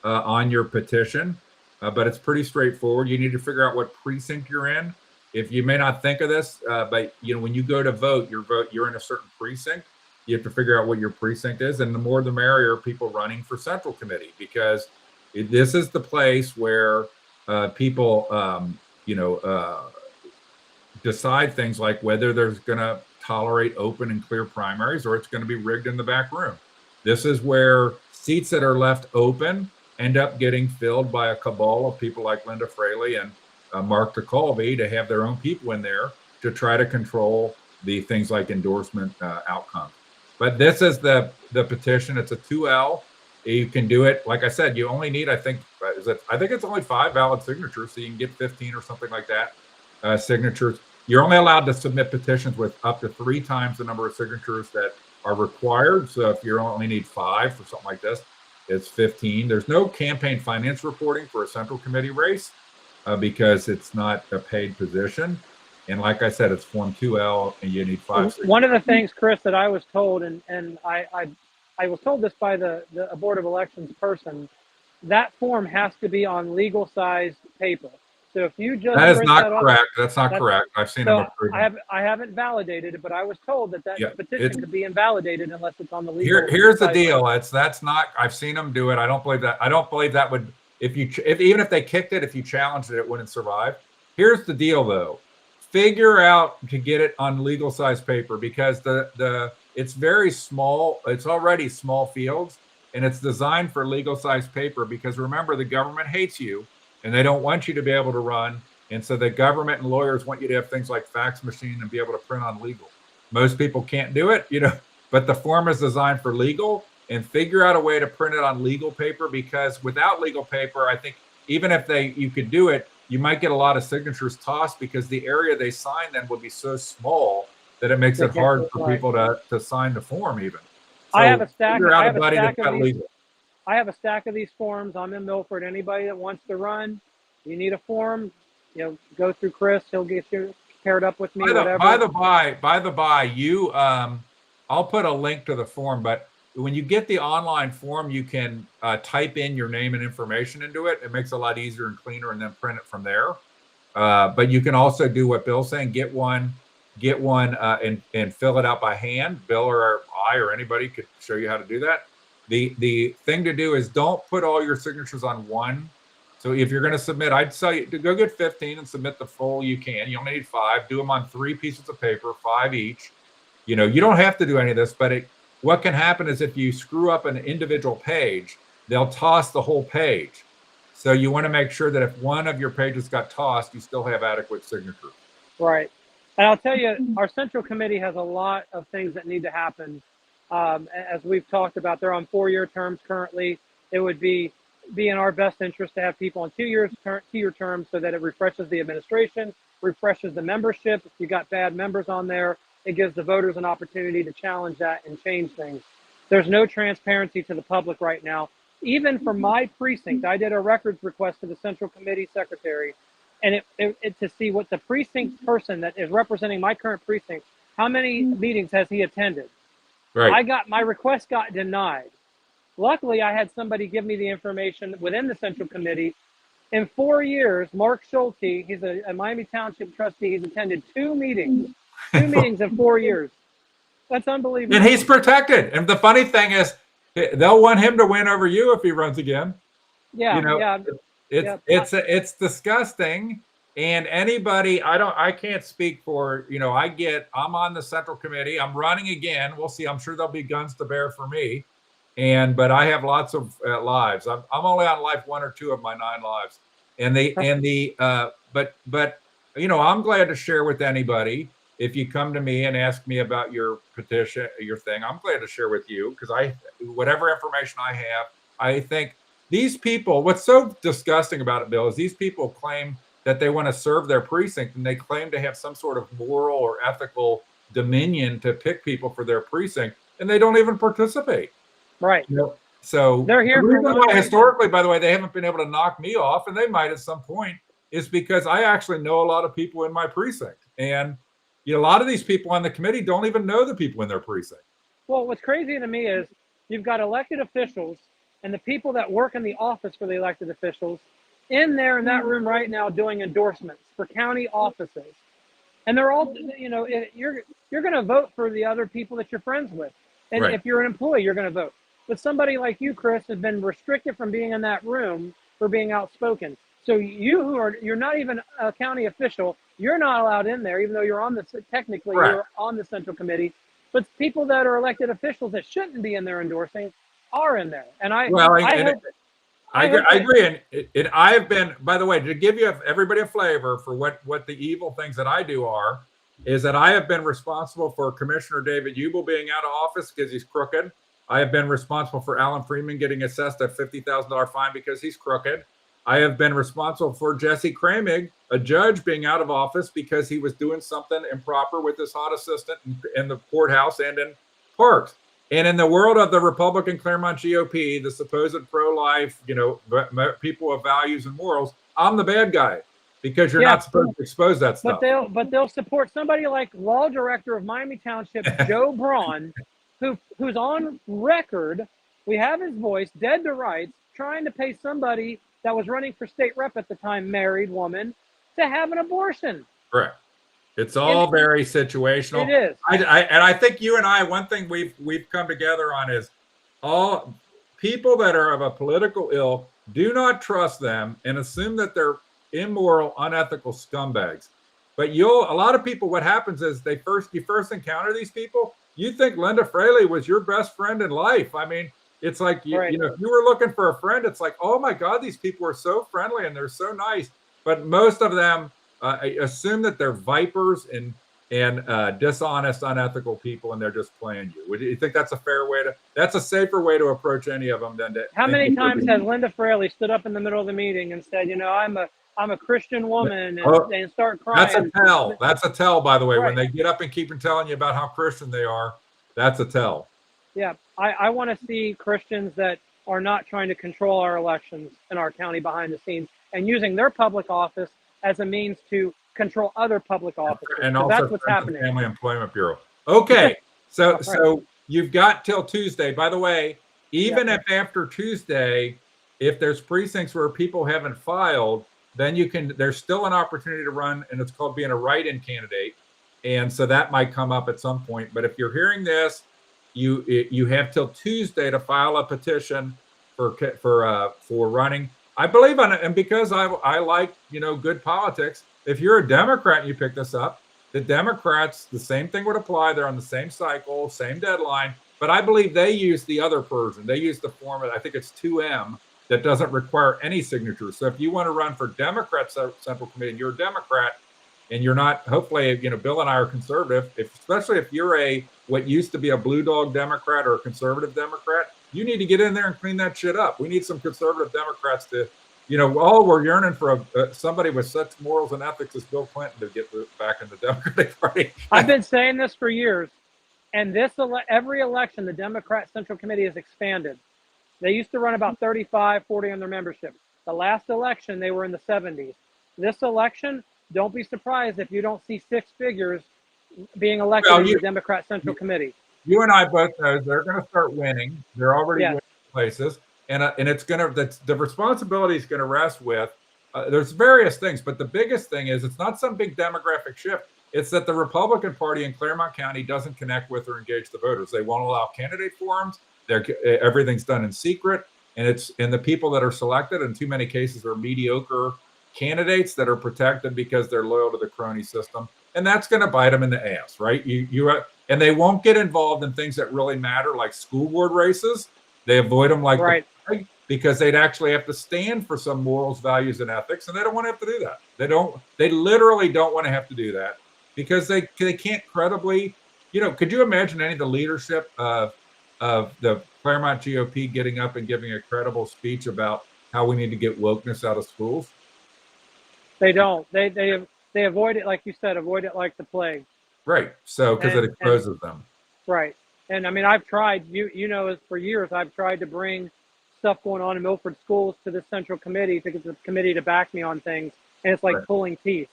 on your petition, but it's pretty straightforward. You need to figure out what precinct you're in. If you may not think of this, but when you go to vote, you're in a certain precinct. You have to figure out what your precinct is, and the more the merrier people running for Central Committee, because this is the place where people, decide things like whether there's going to tolerate open and clear primaries or it's going to be rigged in the back room. This is where seats that are left open end up getting filled by a cabal of people like Linda Fraley and Mark DeColby to have their own people in there to try to control the things like endorsement outcomes. But this is the petition. It's a 2L. You can do it. Like I said, you only need, I think it's only 5 valid signatures, so you can get 15 or something like that signatures. You're only allowed to submit petitions with up to 3 times the number of signatures that are required. So if you only need 5 for something like this, it's 15. There's no campaign finance reporting for a Central Committee race because it's not a paid position. And like I said, it's Form 2L, and you need 5 signatures. One of the things, Chris, that I was told, and I was told this by the Board of Elections person, that form has to be on legal sized paper. So if you just That is print not that off, correct. That's not that's, correct. I've seen them so approve them. I haven't validated it, but I was told that Yeah, petition could be invalidated unless it's on the legal. Here's the size deal. paper. That's not. I've seen them do it. I don't believe that. I don't believe that would. If even if they kicked it, if you challenged it, it wouldn't survive. Here's the deal, though. Figure out to get it on legal size paper, because it's very small. It's already small fields, and it's designed for legal size paper, because remember, the government hates you and they don't want you to be able to run. And so the government and lawyers want you to have things like fax machine and be able to print on legal. Most people can't do it, but the form is designed for legal, and figure out a way to print it on legal paper, because without legal paper, I think even if you could do it, you might get a lot of signatures tossed, because the area they sign then would be so small that it makes it hard for people to sign the form even. So I have a stack. figure out a buddy that's got legal. I have a stack of these forms. I'm in Milford. Anybody that wants to run, you need a form, go through Chris. He'll get you paired up with me. By the by, you I'll put a link to the form, but when you get the online form, you can type in your name and information into it. It makes it a lot easier and cleaner, and then print it from there. But you can also do what Bill's saying: get one, and fill it out by hand. Bill or I or anybody could show you how to do that. The thing to do is don't put all your signatures on one. So if you're going to submit, I'd tell you to go get 15 and submit the full you can. You only need 5. Do them on 3 pieces of paper, 5 each. You don't have to do any of this, but what can happen is if you screw up an individual page, they'll toss the whole page. So you want to make sure that if one of your pages got tossed, you still have adequate signatures. Right. And I'll tell you, our central committee has a lot of things that need to happen. As we've talked about, they're on 4-year terms currently. It would be in our best interest to have people on 2-year terms, so that it refreshes the administration, refreshes the membership. If you got bad members on there, it gives the voters an opportunity to challenge that and change things. There's no transparency to the public right now. Even for my precinct, I did a records request to the Central Committee Secretary, and it to see what the precinct person that is representing my current precinct, how many meetings has he attended? Right. My request got denied. Luckily, I had somebody give me the information within the Central Committee. In 4 years, Mark Schulte, he's a Miami Township trustee, he's attended 2 meetings. 2 meetings in 4 years. That's unbelievable. And he's protected. And the funny thing is, they'll want him to win over you if he runs again. Yeah, It's disgusting. And anybody, I can't speak for, I'm on the Central Committee. I'm running again. We'll see. I'm sure there'll be guns to bear for me. But I have lots of lives. I'm only on life 1 or 2 of my 9 lives. But I'm glad to share with anybody. If you come to me and ask me about your petition, your thing, I'm glad to share with you, because whatever information I have, I think these people, what's so disgusting about it, Bill, is these people claim that they want to serve their precinct, and they claim to have some sort of moral or ethical dominion to pick people for their precinct, and they don't even participate. Right. So they're here. Historically, by the way, they haven't been able to knock me off, and they might at some point, is because I actually know a lot of people in my precinct. And a lot of these people on the committee don't even know the people in their precinct. Well, what's crazy to me is you've got elected officials and the people that work in the office for the elected officials in that room right now doing endorsements for county offices. And they're all, you're going to vote for the other people that you're friends with. And right. If you're an employee, you're going to vote. But somebody like you, Chris, has been restricted from being in that room for being outspoken. So you're not even a county official. You're not allowed in there, even though you're technically right. You're on the Central Committee. But people that are elected officials that shouldn't be in there endorsing are in there. And I agree. And I've been, by the way, to give you everybody a flavor for what the evil things that I do are, is that I have been responsible for Commissioner David Ubel being out of office because he's crooked. I have been responsible for Alan Freeman getting assessed a $50,000 fine because he's crooked. I have been responsible for Jesse Kramig, a judge, being out of office because he was doing something improper with his hot assistant in the courthouse and in parks. And in the world of the Republican Clermont GOP, the supposed pro-life, people of values and morals, I'm the bad guy because you're not supposed to expose that stuff. But they'll support somebody like Law Director of Miami Township, Joe Braun, who's on record. We have his voice, dead to rights, trying to pay somebody that was running for state rep at the time, married woman, to have an abortion. Correct. It's all And very situational. it is. And I think you and I, one thing we've come together on is all people that are of a political ilk, do not trust them and assume that they're immoral, unethical scumbags. But a lot of people, what happens is you first encounter these people, you think Linda Fraley was your best friend in life. I mean, it's like, Right. you know, if you were looking for a friend, it's like, oh my God, these people are so friendly and they're so nice. But most of them assume that they're vipers and dishonest, unethical people, and they're just playing you. Would you think that's that's a safer way to approach any of them than to? How many times has Linda Fraley stood up in the middle of the meeting and said, you know, I'm a Christian woman, and start crying? That's a tell. That's a tell, by the way. Right. When they get up and keep telling you about how Christian they are, that's a tell. Yeah, I want to see Christians that are not trying to control our elections in our county behind the scenes and using their public office as a means to control other public officers. And So also that's what's happening. Family Employment Bureau. Okay, so Right. so you've got till Tuesday. By the way, even if after Tuesday, if there's precincts where people haven't filed, then there's still an opportunity to run, and it's called being a write-in candidate. And so that might come up at some point. But if you're hearing this, you have till Tuesday to file a petition for running. I believe on it, and because I like, you know, good politics. If you're a Democrat and you pick this up, the Democrats, the same thing would apply. They're on the same cycle, same deadline. But I believe they use the other version. They use the form I think it's 2M, that doesn't require any signatures. So if you want to run for Democrat Central Committee and you're a Democrat and you're not, hopefully, you know, Bill and I are conservative, especially if you're what used to be a blue dog Democrat or a conservative Democrat, you need to get in there and clean that shit up. We need some conservative Democrats to, you know, all we're yearning for somebody with such morals and ethics as Bill Clinton to get back in the Democratic Party. I've been saying this for years, and every election, the Democrat Central Committee has expanded. They used to run about 35, 40 on their membership. The last election, they were in the 70s. This election, don't be surprised if you don't see 6 figures being elected in the Democrat Central Committee. You and I both know they're going to start winning. They're already winning places. And it's the responsibility is going to rest with, there's various things, but the biggest thing is it's not some big demographic shift. It's that the Republican Party in Clermont County doesn't connect with or engage the voters. They won't allow candidate forums. Everything's done in secret, and the people that are selected in too many cases are mediocre candidates that are protected because they're loyal to the crony system, and that's going to bite them in the ass, right? And they won't get involved in things that really matter, like school board races. They avoid them like right. Because they'd actually have to stand for some morals, values, and ethics, and they don't want to have to do that. They literally don't want to have to do that because they can't credibly, you know. Could you imagine any of the leadership of the Clermont GOP getting up and giving a credible speech about how we need to get wokeness out of schools? They don't. They avoid it, like you said, avoid it like the plague. Right. So because it exposes them. Right. And I mean, I've tried. You know, for years I've tried to bring stuff going on in Milford schools to the Central Committee to get the committee to back me on things, and it's like pulling teeth.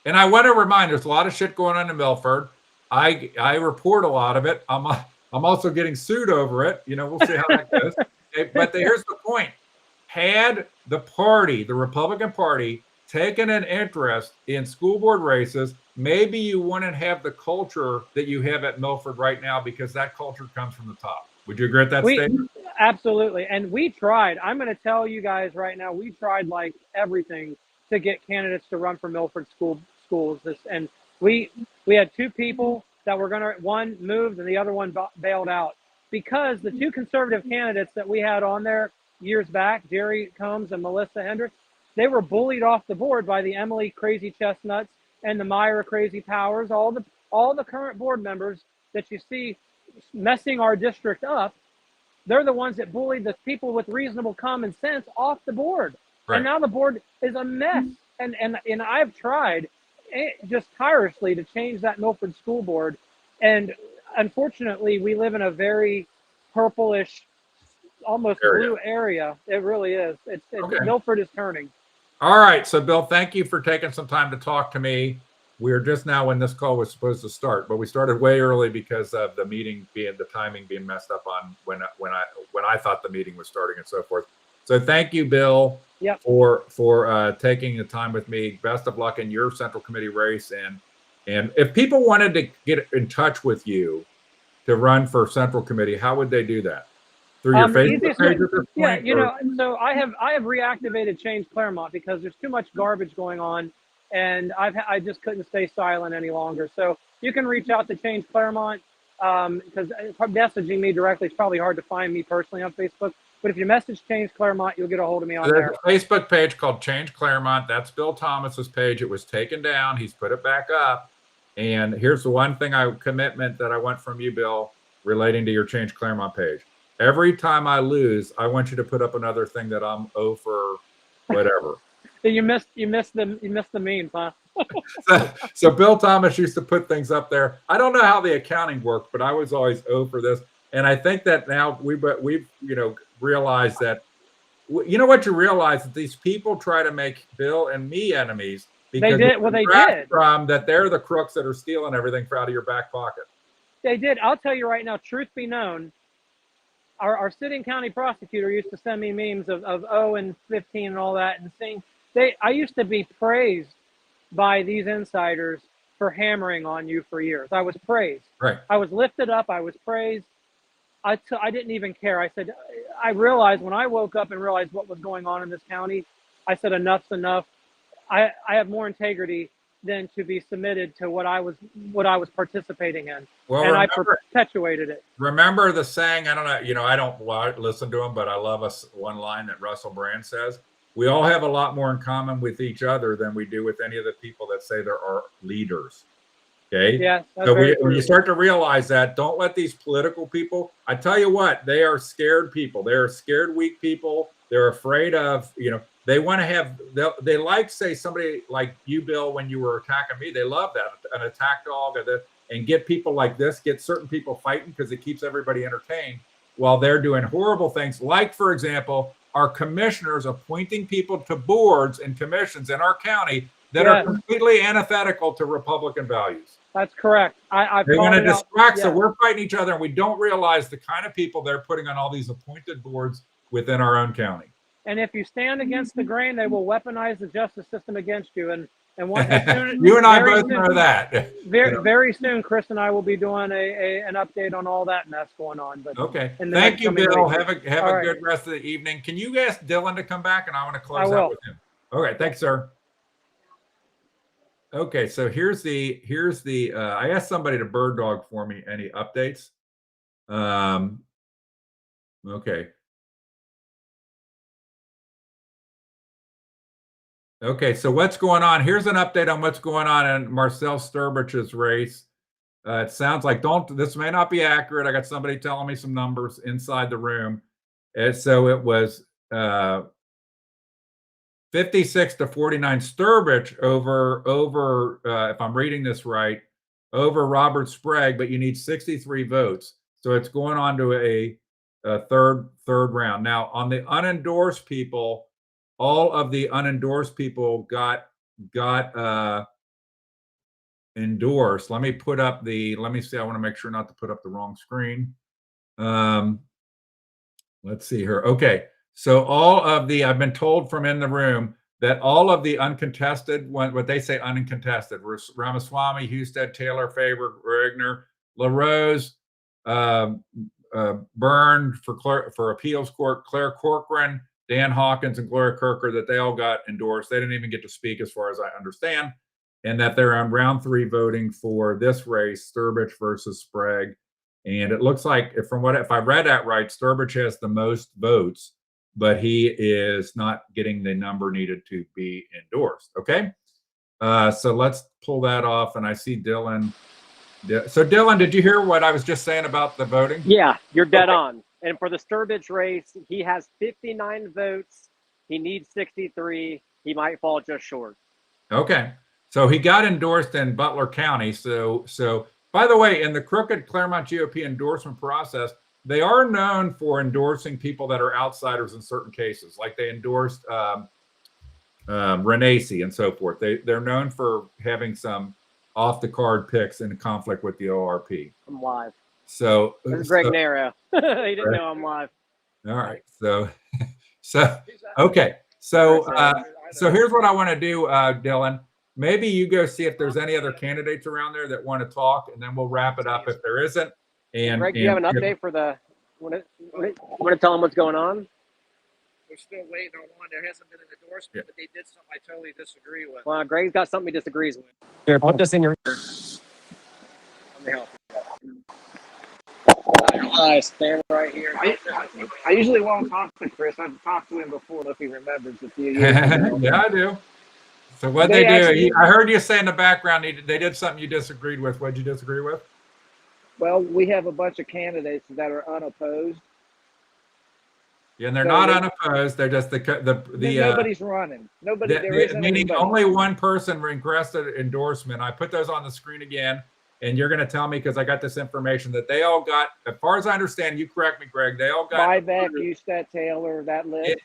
And I want to remind, there's a lot of shit going on in Milford. I report a lot of it. I'm also getting sued over it. You know, we'll see how that goes. But here's the point. Had the Republican Party, taken an interest in school board races, maybe you wouldn't have the culture that you have at Milford right now, because that culture comes from the top. Would you agree with that statement? Absolutely. And we tried. I'm going to tell you guys right now, we tried like everything to get candidates to run for Milford schools. And we had 2 people that were going to, one moved and the other one bailed out, because the 2 conservative candidates that we had on there years back, Jerry Combs and Melissa Hendricks, they were bullied off the board by the Emily Crazy Chestnuts and the Myra Crazy Powers, all the current board members that you see messing our district up. They're the ones that bullied the people with reasonable common sense off the board. Right. And now the board is a mess. And I've tried just tirelessly to change that Milford school board. And unfortunately, we live in a very purplish, almost blue area. It really is. Okay. Milford is turning. All right. So, Bill, thank you for taking some time to talk to me. We're just now when this call was supposed to start, but we started way early because of the timing being messed up on when I thought the meeting was starting and so forth. So thank you, Bill, Yep. for taking the time with me. Best of luck in your Central Committee race. And if people wanted to get in touch with you to run for Central Committee, how would they do that? Through your The Facebook easiest page way- at this Yeah, point? you know, so I have reactivated Change Clermont because there's too much garbage going on, and I just couldn't stay silent any longer. So you can reach out to Change Clermont because messaging me directly is probably hard to find me personally on Facebook. But if you message Change Clermont, you'll get a hold of me on There's there. a Facebook page called Change Clermont. That's Bill Thomas's page. It was taken down. He's put it back up. And here's the one thing commitment that I want from you, Bill, relating to your Change Clermont page. Every time I lose, I want you to put up another thing that I'm 0 for whatever. You missed the memes, huh? So Bill Thomas used to put things up there. I don't know how the accounting worked, but I was always 0 for this. And I think that now we've realized that, you know what you realize, that these people try to make Bill and me enemies because They did. Well, they did. from that they're the crooks that are stealing everything out of your back pocket. They did. I'll tell you right now, truth be known, our sitting county prosecutor used to send me memes of 0 and 15 and all that, and saying I used to be praised by these insiders for hammering on you for years. I was praised. Right. I was lifted up. I was praised. I didn't even care. I said, I realized when I woke up and realized what was going on in this county, I said, enough's enough. I have more integrity than to be submitted to what I was participating in. Well, and I remember, perpetuated it. remember the saying, I don't know, I don't listen to him, but I love one line that Russell Brand says: we all have a lot more in common with each other than we do with any of the people that say there are leaders. Okay. Yeah. So when you start to realize that, don't let these political people, I tell you what, they are scared people. They're scared, weak people. They're afraid of, they want to have, they like, say, somebody like you, Bill, when you were attacking me, they love that, an attack dog, and get people like this, get certain people fighting because it keeps everybody entertained while they're doing horrible things. Like, for example, our commissioners appointing people to boards and commissions in our county that are completely antithetical to Republican values. That's correct. They're going to distract. So we're fighting each other, and we don't realize the kind of people they're putting on all these appointed boards within our own county. And if you stand against the grain, they will weaponize the justice system against you. And you and I both know that. Very soon, Chris and I will be doing an update on all that mess going on. But okay, thank you, Bill. Have a good rest of the evening. Can you ask Dylan to come back, and I want to close out with him. Okay, thanks, sir. Okay, so here's the I asked somebody to bird dog for me any updates. Okay. Okay, so what's going on? Here's an update on what's going on in Marcel Sturbich's race. It sounds like this may not be accurate. I got somebody telling me some numbers inside the room. And so it was 56 to 49 Sturbich over if I'm reading this right, over Robert Sprague, but you need 63 votes. So it's going on to a third round. Now, on the unendorsed people, all of the unendorsed people got endorsed. Let me see. I want to make sure not to put up the wrong screen. Let's see here. Okay. So all of I've been told from in the room that all of the uncontested, what they say uncontested, Ramaswamy, Husted, Taylor, Faber, Regner, LaRose, Byrne for appeals court, Claire Corcoran, Dan Hawkins, and Gloria Kirker, that they all got endorsed. They didn't even get to speak, as far as I understand, and that they're on round 3 voting for this race, Sturbich versus Sprague. And it looks like, if I read that right, Sturbich has the most votes, but he is not getting the number needed to be endorsed. Okay, so let's pull that off. And I see Dylan. So Dylan, did you hear what I was just saying about the voting? Yeah, you're dead on. And for the Sturbich race, he has 59 votes. He needs 63. He might fall just short. Okay. So he got endorsed in Butler County. So by the way, in the crooked Clermont GOP endorsement process, they are known for endorsing people that are outsiders in certain cases. Like they endorsed Renacy and so forth. They're known for having some off-the-card picks in conflict with the ORP. I'm live. So this is Greg Nero. He didn't know I'm live. All right. So, okay. So, so here's what I want to do, Dylan. Maybe you go see if there's any other candidates around there that want to talk, and then we'll wrap it up if there isn't. And Greg, do you have an update for the? Want to tell them what's going on? We're still waiting on one. There hasn't been an endorsement, but they did something I totally disagree with. Well, Greg's got something he disagrees with. Here, put this in your. Let me help you. Stand right here. I usually won't talk to Chris. I've talked to him before, if he remembers a few years ago. Yeah, I do. So what they do? Actually, I heard you say in the background they did something you disagreed with. What did you disagree with? Well, we have a bunch of candidates that are unopposed. Yeah, and they're So not they- unopposed. They're just the Nobody's running. Nobody. There isn't meaning anybody. only one person requested endorsement. I put those on the screen again, and you're going to tell me, because I got this information, that they all got, as far as I understand, you correct me, Greg, they all got Buyback, Husted, Taylor, that list.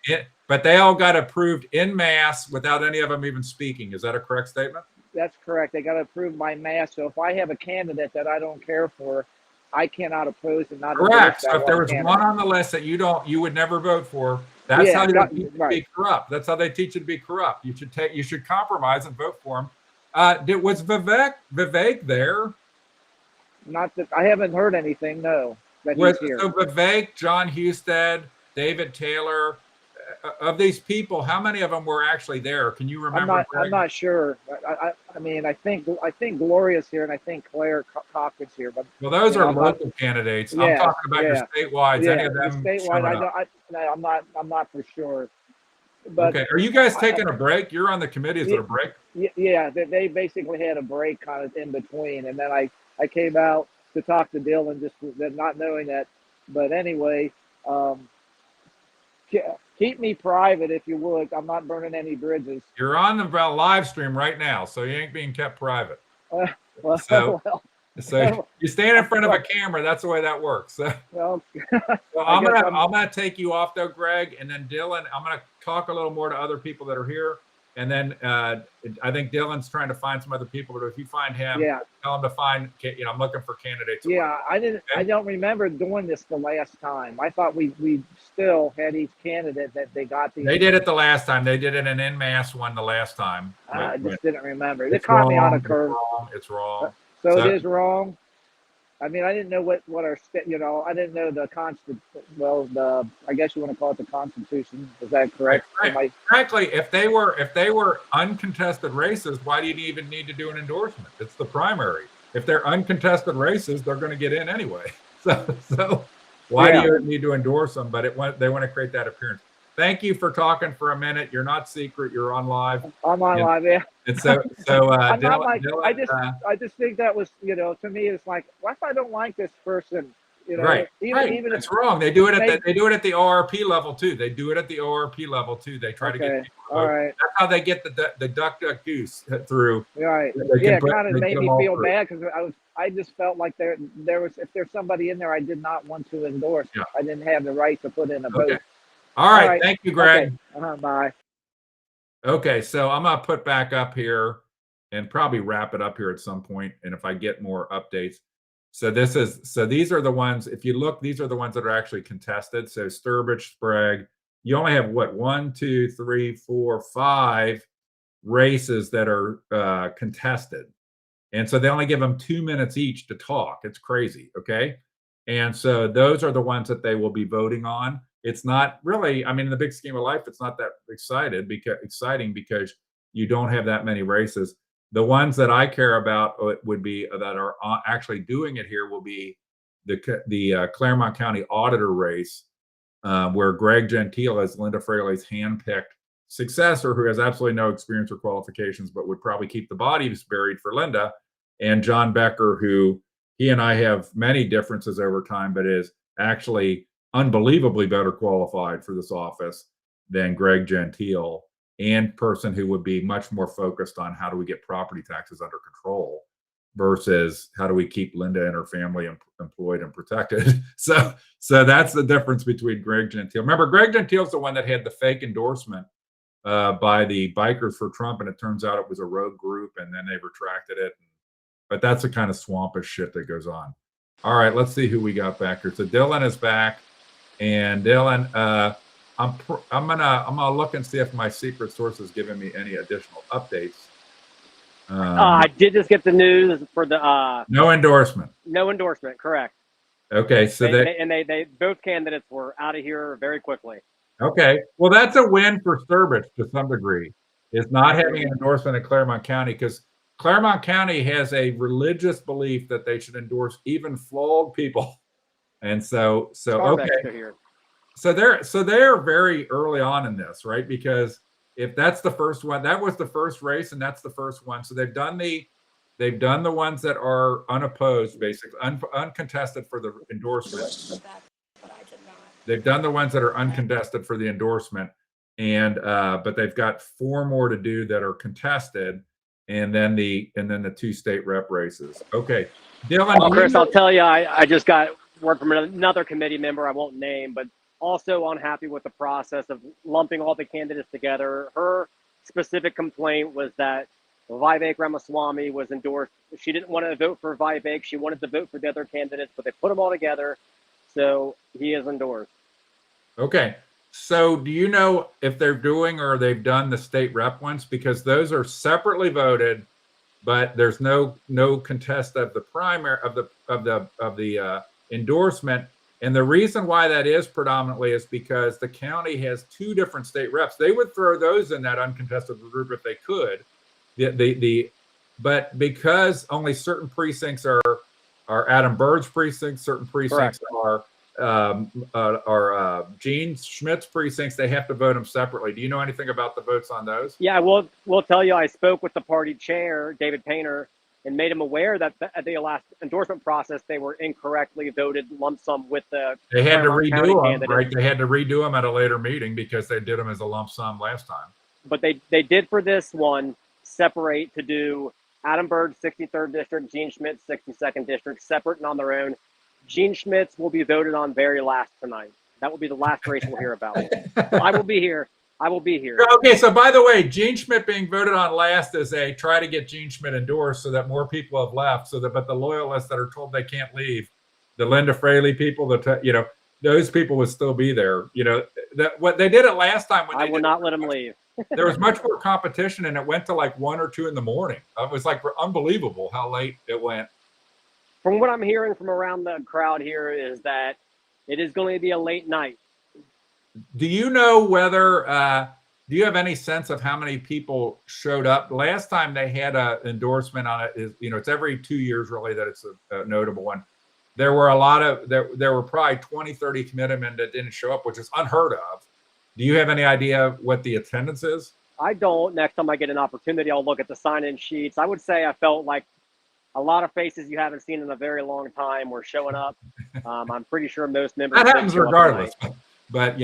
but they all got approved en masse without any of them even speaking. Is that a correct statement? That's correct. They got to approve by mass. So if I have a candidate that I don't care for, I cannot oppose and not endorse Correct. that So if there was candidate. one on the list that you would never vote for, that's Yeah, how they not- teach you to be right. corrupt. That's how they teach you to be corrupt. You should compromise and vote for him. Was Vivek there? Not that I haven't heard anything. No, that Was he's here. so Vivek, John Husted, David Taylor, of these people, how many of them were actually there? Can you remember? I'm Greg? not sure. I mean, I think Gloria's here, and I think Claire Cochran's here. But Well, those Yeah, are I'm not- local candidates. I'm Yeah, talking about your yeah. statewide. yeah, Any of them? statewide, showing up? I'm not for sure. But Okay. Are you guys taking a break? You're on the committee. Is it a break? yeah, they basically had a break kind of in between, and then I came out to talk to Dylan, just not knowing that. But anyway, keep me private if you would. I'm not burning any bridges. You're on the live stream right now, so you ain't being kept private. Well, So- well, So you stand in front of a camera. That's the way that works. So, well, so I I'm guess gonna take you off though, Greg, and then Dylan. I'm gonna talk a little more to other people that are here, and then I think Dylan's trying to find some other people. But if you find him, yeah, tell him to find. I'm looking for candidates. yeah. I don't remember doing this the last time. I thought we still had each candidate that they got the. They did it the last time. They did it an en masse one the last time. I just didn't remember. They It's caught me on a wrong, curve. It's wrong. So So- it is wrong. I mean, I didn't know what our I didn't know the I guess you want to call it the Constitution. Is that correct? Right. Am I- Frankly, if they were uncontested races, why do you even need to do an endorsement? It's the primary. If they're uncontested races, they're going to get in anyway. So why do you need to endorse them? But they want to create that appearance. Thank you for talking for a minute. You're not secret. You're on live. I'm on Yeah. live, yeah. And so I'm not like Dylan, I just think that was to me it's like, what if I don't like this person? right. Even It's if wrong. They do it they- at the ORP level too. They do it at the ORP level too. They try to get okay, people to all vote. right, That's how they get the duck goose through. right. They can Yeah, it put- kind of they made get me them all feel through. bad because I just felt like there was if there's somebody in there I did not want to endorse. Yeah. I didn't have the right to put in a vote. Okay. All right. right. Thank you, Greg. Okay. Bye. Okay, so I'm gonna put back up here and probably wrap it up here at some point. And if I get more updates, these are the ones. If you look, these are the ones that are actually contested. So Sturbridge, Sprague, you only have what 1, 2, 3, 4, 5 races that are contested, and so they only give them 2 minutes each to talk. It's crazy, okay? And so those are the ones that they will be voting on. It's not really, I mean, in the big scheme of life, it's not that exciting because you don't have that many races. The ones that I care about would be that are actually doing it here will be the Clermont County Auditor race, where Greg Gentile is Linda Fraley's handpicked successor, who has absolutely no experience or qualifications, but would probably keep the bodies buried for Linda, and John Becker, who he and I have many differences over time, but is actually unbelievably better qualified for this office than Greg Gentile, and person who would be much more focused on how do we get property taxes under control versus how do we keep Linda and her family employed and protected. So that's the difference between Greg Gentile. Remember, Greg Gentile's the one that had the fake endorsement by the Bikers for Trump, and it turns out it was a rogue group, and then they retracted it. But that's the kind of swampish shit that goes on. All right, let's see who we got back here. So Dylan is back, and Dylan, I'm gonna look and see if my secret source is giving me any additional updates. I did just get the news for the No endorsement. no endorsement. Correct. Okay, so they both candidates were out of here very quickly. okay. Well, that's a win for Sturbridge to some degree, is not having an endorsement in Clermont County, because Clermont County has a religious belief that they should endorse even flawed people. And so okay. Here. So they're very early on in this, right? Because if that's the first one, that was the first race, and that's the first one. So they've done the ones that are unopposed, basically uncontested for the endorsement. They've done the ones that are uncontested for the endorsement, and but they've got 4 more to do that are contested, and then the 2 state rep races. Okay, Dylan. Well, Chris, I'll tell you, I just got word from another committee member I won't name, but also unhappy with the process of lumping all the candidates together. Her specific complaint was that Vivek Ramaswamy was endorsed. She didn't want to vote for Vivek. She wanted to vote for the other candidates, but they put them all together. So he is endorsed. Okay. So do you know if they're doing or they've done the state rep ones? Because those are separately voted, but there's no contest of the primary of the endorsement. And the reason why that is predominantly is because the county has 2 different state reps. They would throw those in that uncontested group if they could. But because only certain precincts are Adam Bird's precincts, certain precincts are Gene Schmidt's precincts, they have to vote them separately. Do you know anything about the votes on those? Yeah, we'll tell you. I spoke with the party chair, David Painter, and made him aware that at the last endorsement process, they were incorrectly voted lump sum with the. They had to redo them, right? They had to redo them at a later meeting because they did them as a lump sum last time. But they did for this one separate to do Adam Bird 63rd district, Gene Schmidt 62nd district, separate and on their own. Gene Schmidt's will be voted on very last tonight. That will be the last race we'll hear about. I will be here. Okay, so by the way, Gene Schmidt being voted on last is a try to get Gene Schmidt endorsed so that more people have left. But the loyalists that are told they can't leave, the Linda Fraley people, those people would still be there. What they did it last time when I will not let them leave. There was much more competition, and it went to like 1 or 2 in the morning. It was like unbelievable how late it went. From what I'm hearing from around the crowd here is that it is going to be a late night. Do you know whether, do you have any sense of how many people showed up? Last time they had an endorsement on it, it's every 2 years really that it's a notable one. There were there were probably 20, 30 commitment that didn't show up, which is unheard of. Do you have any idea what the attendance is? I don't. Next time I get an opportunity, I'll look at the sign-in sheets. I would say I felt like a lot of faces you haven't seen in a very long time were showing up. I'm pretty sure most members. That happens regardless. But,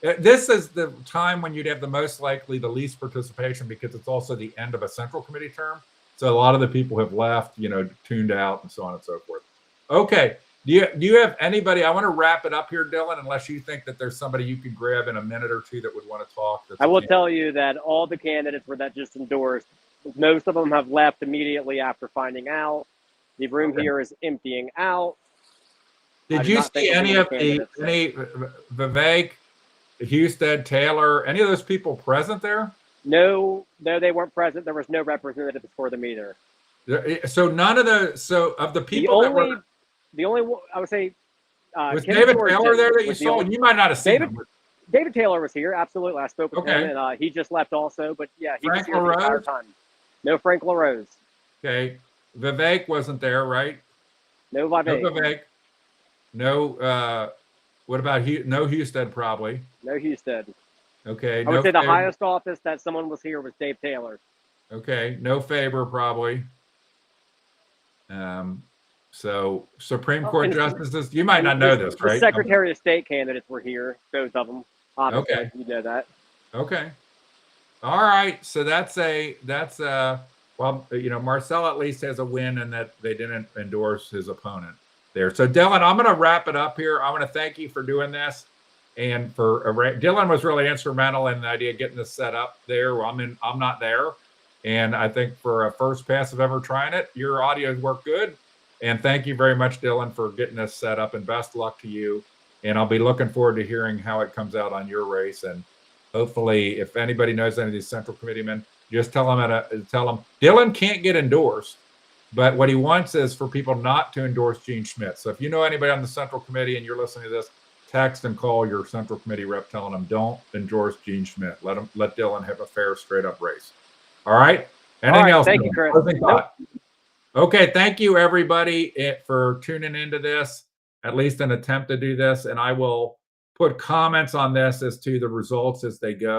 this is the time when you'd have the most likely the least participation because it's also the end of a central committee term. So a lot of the people have left, tuned out and so on and so forth. Okay. Do you have anybody? I want to wrap it up here, Dylan, unless you think that there's somebody you could grab in a minute or 2 that would want to talk. I will tell you that all the candidates that just endorsed, most of them have left immediately after finding out. The room here is emptying out. Did you see any Vivek, Husted, Taylor, any of those people present there? No, they weren't present. There was no representatives for them either. So none of the people the only I would say was David Taylor there that you saw? You might not have seen him. David Taylor was here. Absolutely, I spoke with him, and he just left also. But yeah, he was here the entire time. No Frank LaRose. Okay, Vivek wasn't there, right? No Vivek. No Vivek. No. What about no Husted? Probably. No Husted. Okay. I would say the highest office that someone was here was Dave Taylor. Okay. No Faber, probably. So Supreme Court justices, you might not know this, right? The Secretary of State candidates were here, both of them. Obviously, okay. You know that. Okay. All right. So that's well, Marcel at least has a win in that they didn't endorse his opponent there. So Dylan, I'm going to wrap it up here. I want to thank you for doing this. And Dylan was really instrumental in the idea of getting this set up there. Well, I'm not there. And I think for a first pass of ever trying it, your audio worked good. And thank you very much, Dylan, for getting this set up, and best luck to you. And I'll be looking forward to hearing how it comes out on your race. And hopefully, if anybody knows any of these central committee men, just tell them Dylan can't get endorsed, but what he wants is for people not to endorse Gene Schmidt. So if you know anybody on the central committee and you're listening to this, text and call your central committee rep telling them don't endorse Gene Schmidt. Let Dylan have a fair, straight up race. All right. Anything else? Thank you, Chris. Nope. Okay. Thank you, everybody, for tuning into this, at least an attempt to do this. And I will put comments on this as to the results as they go.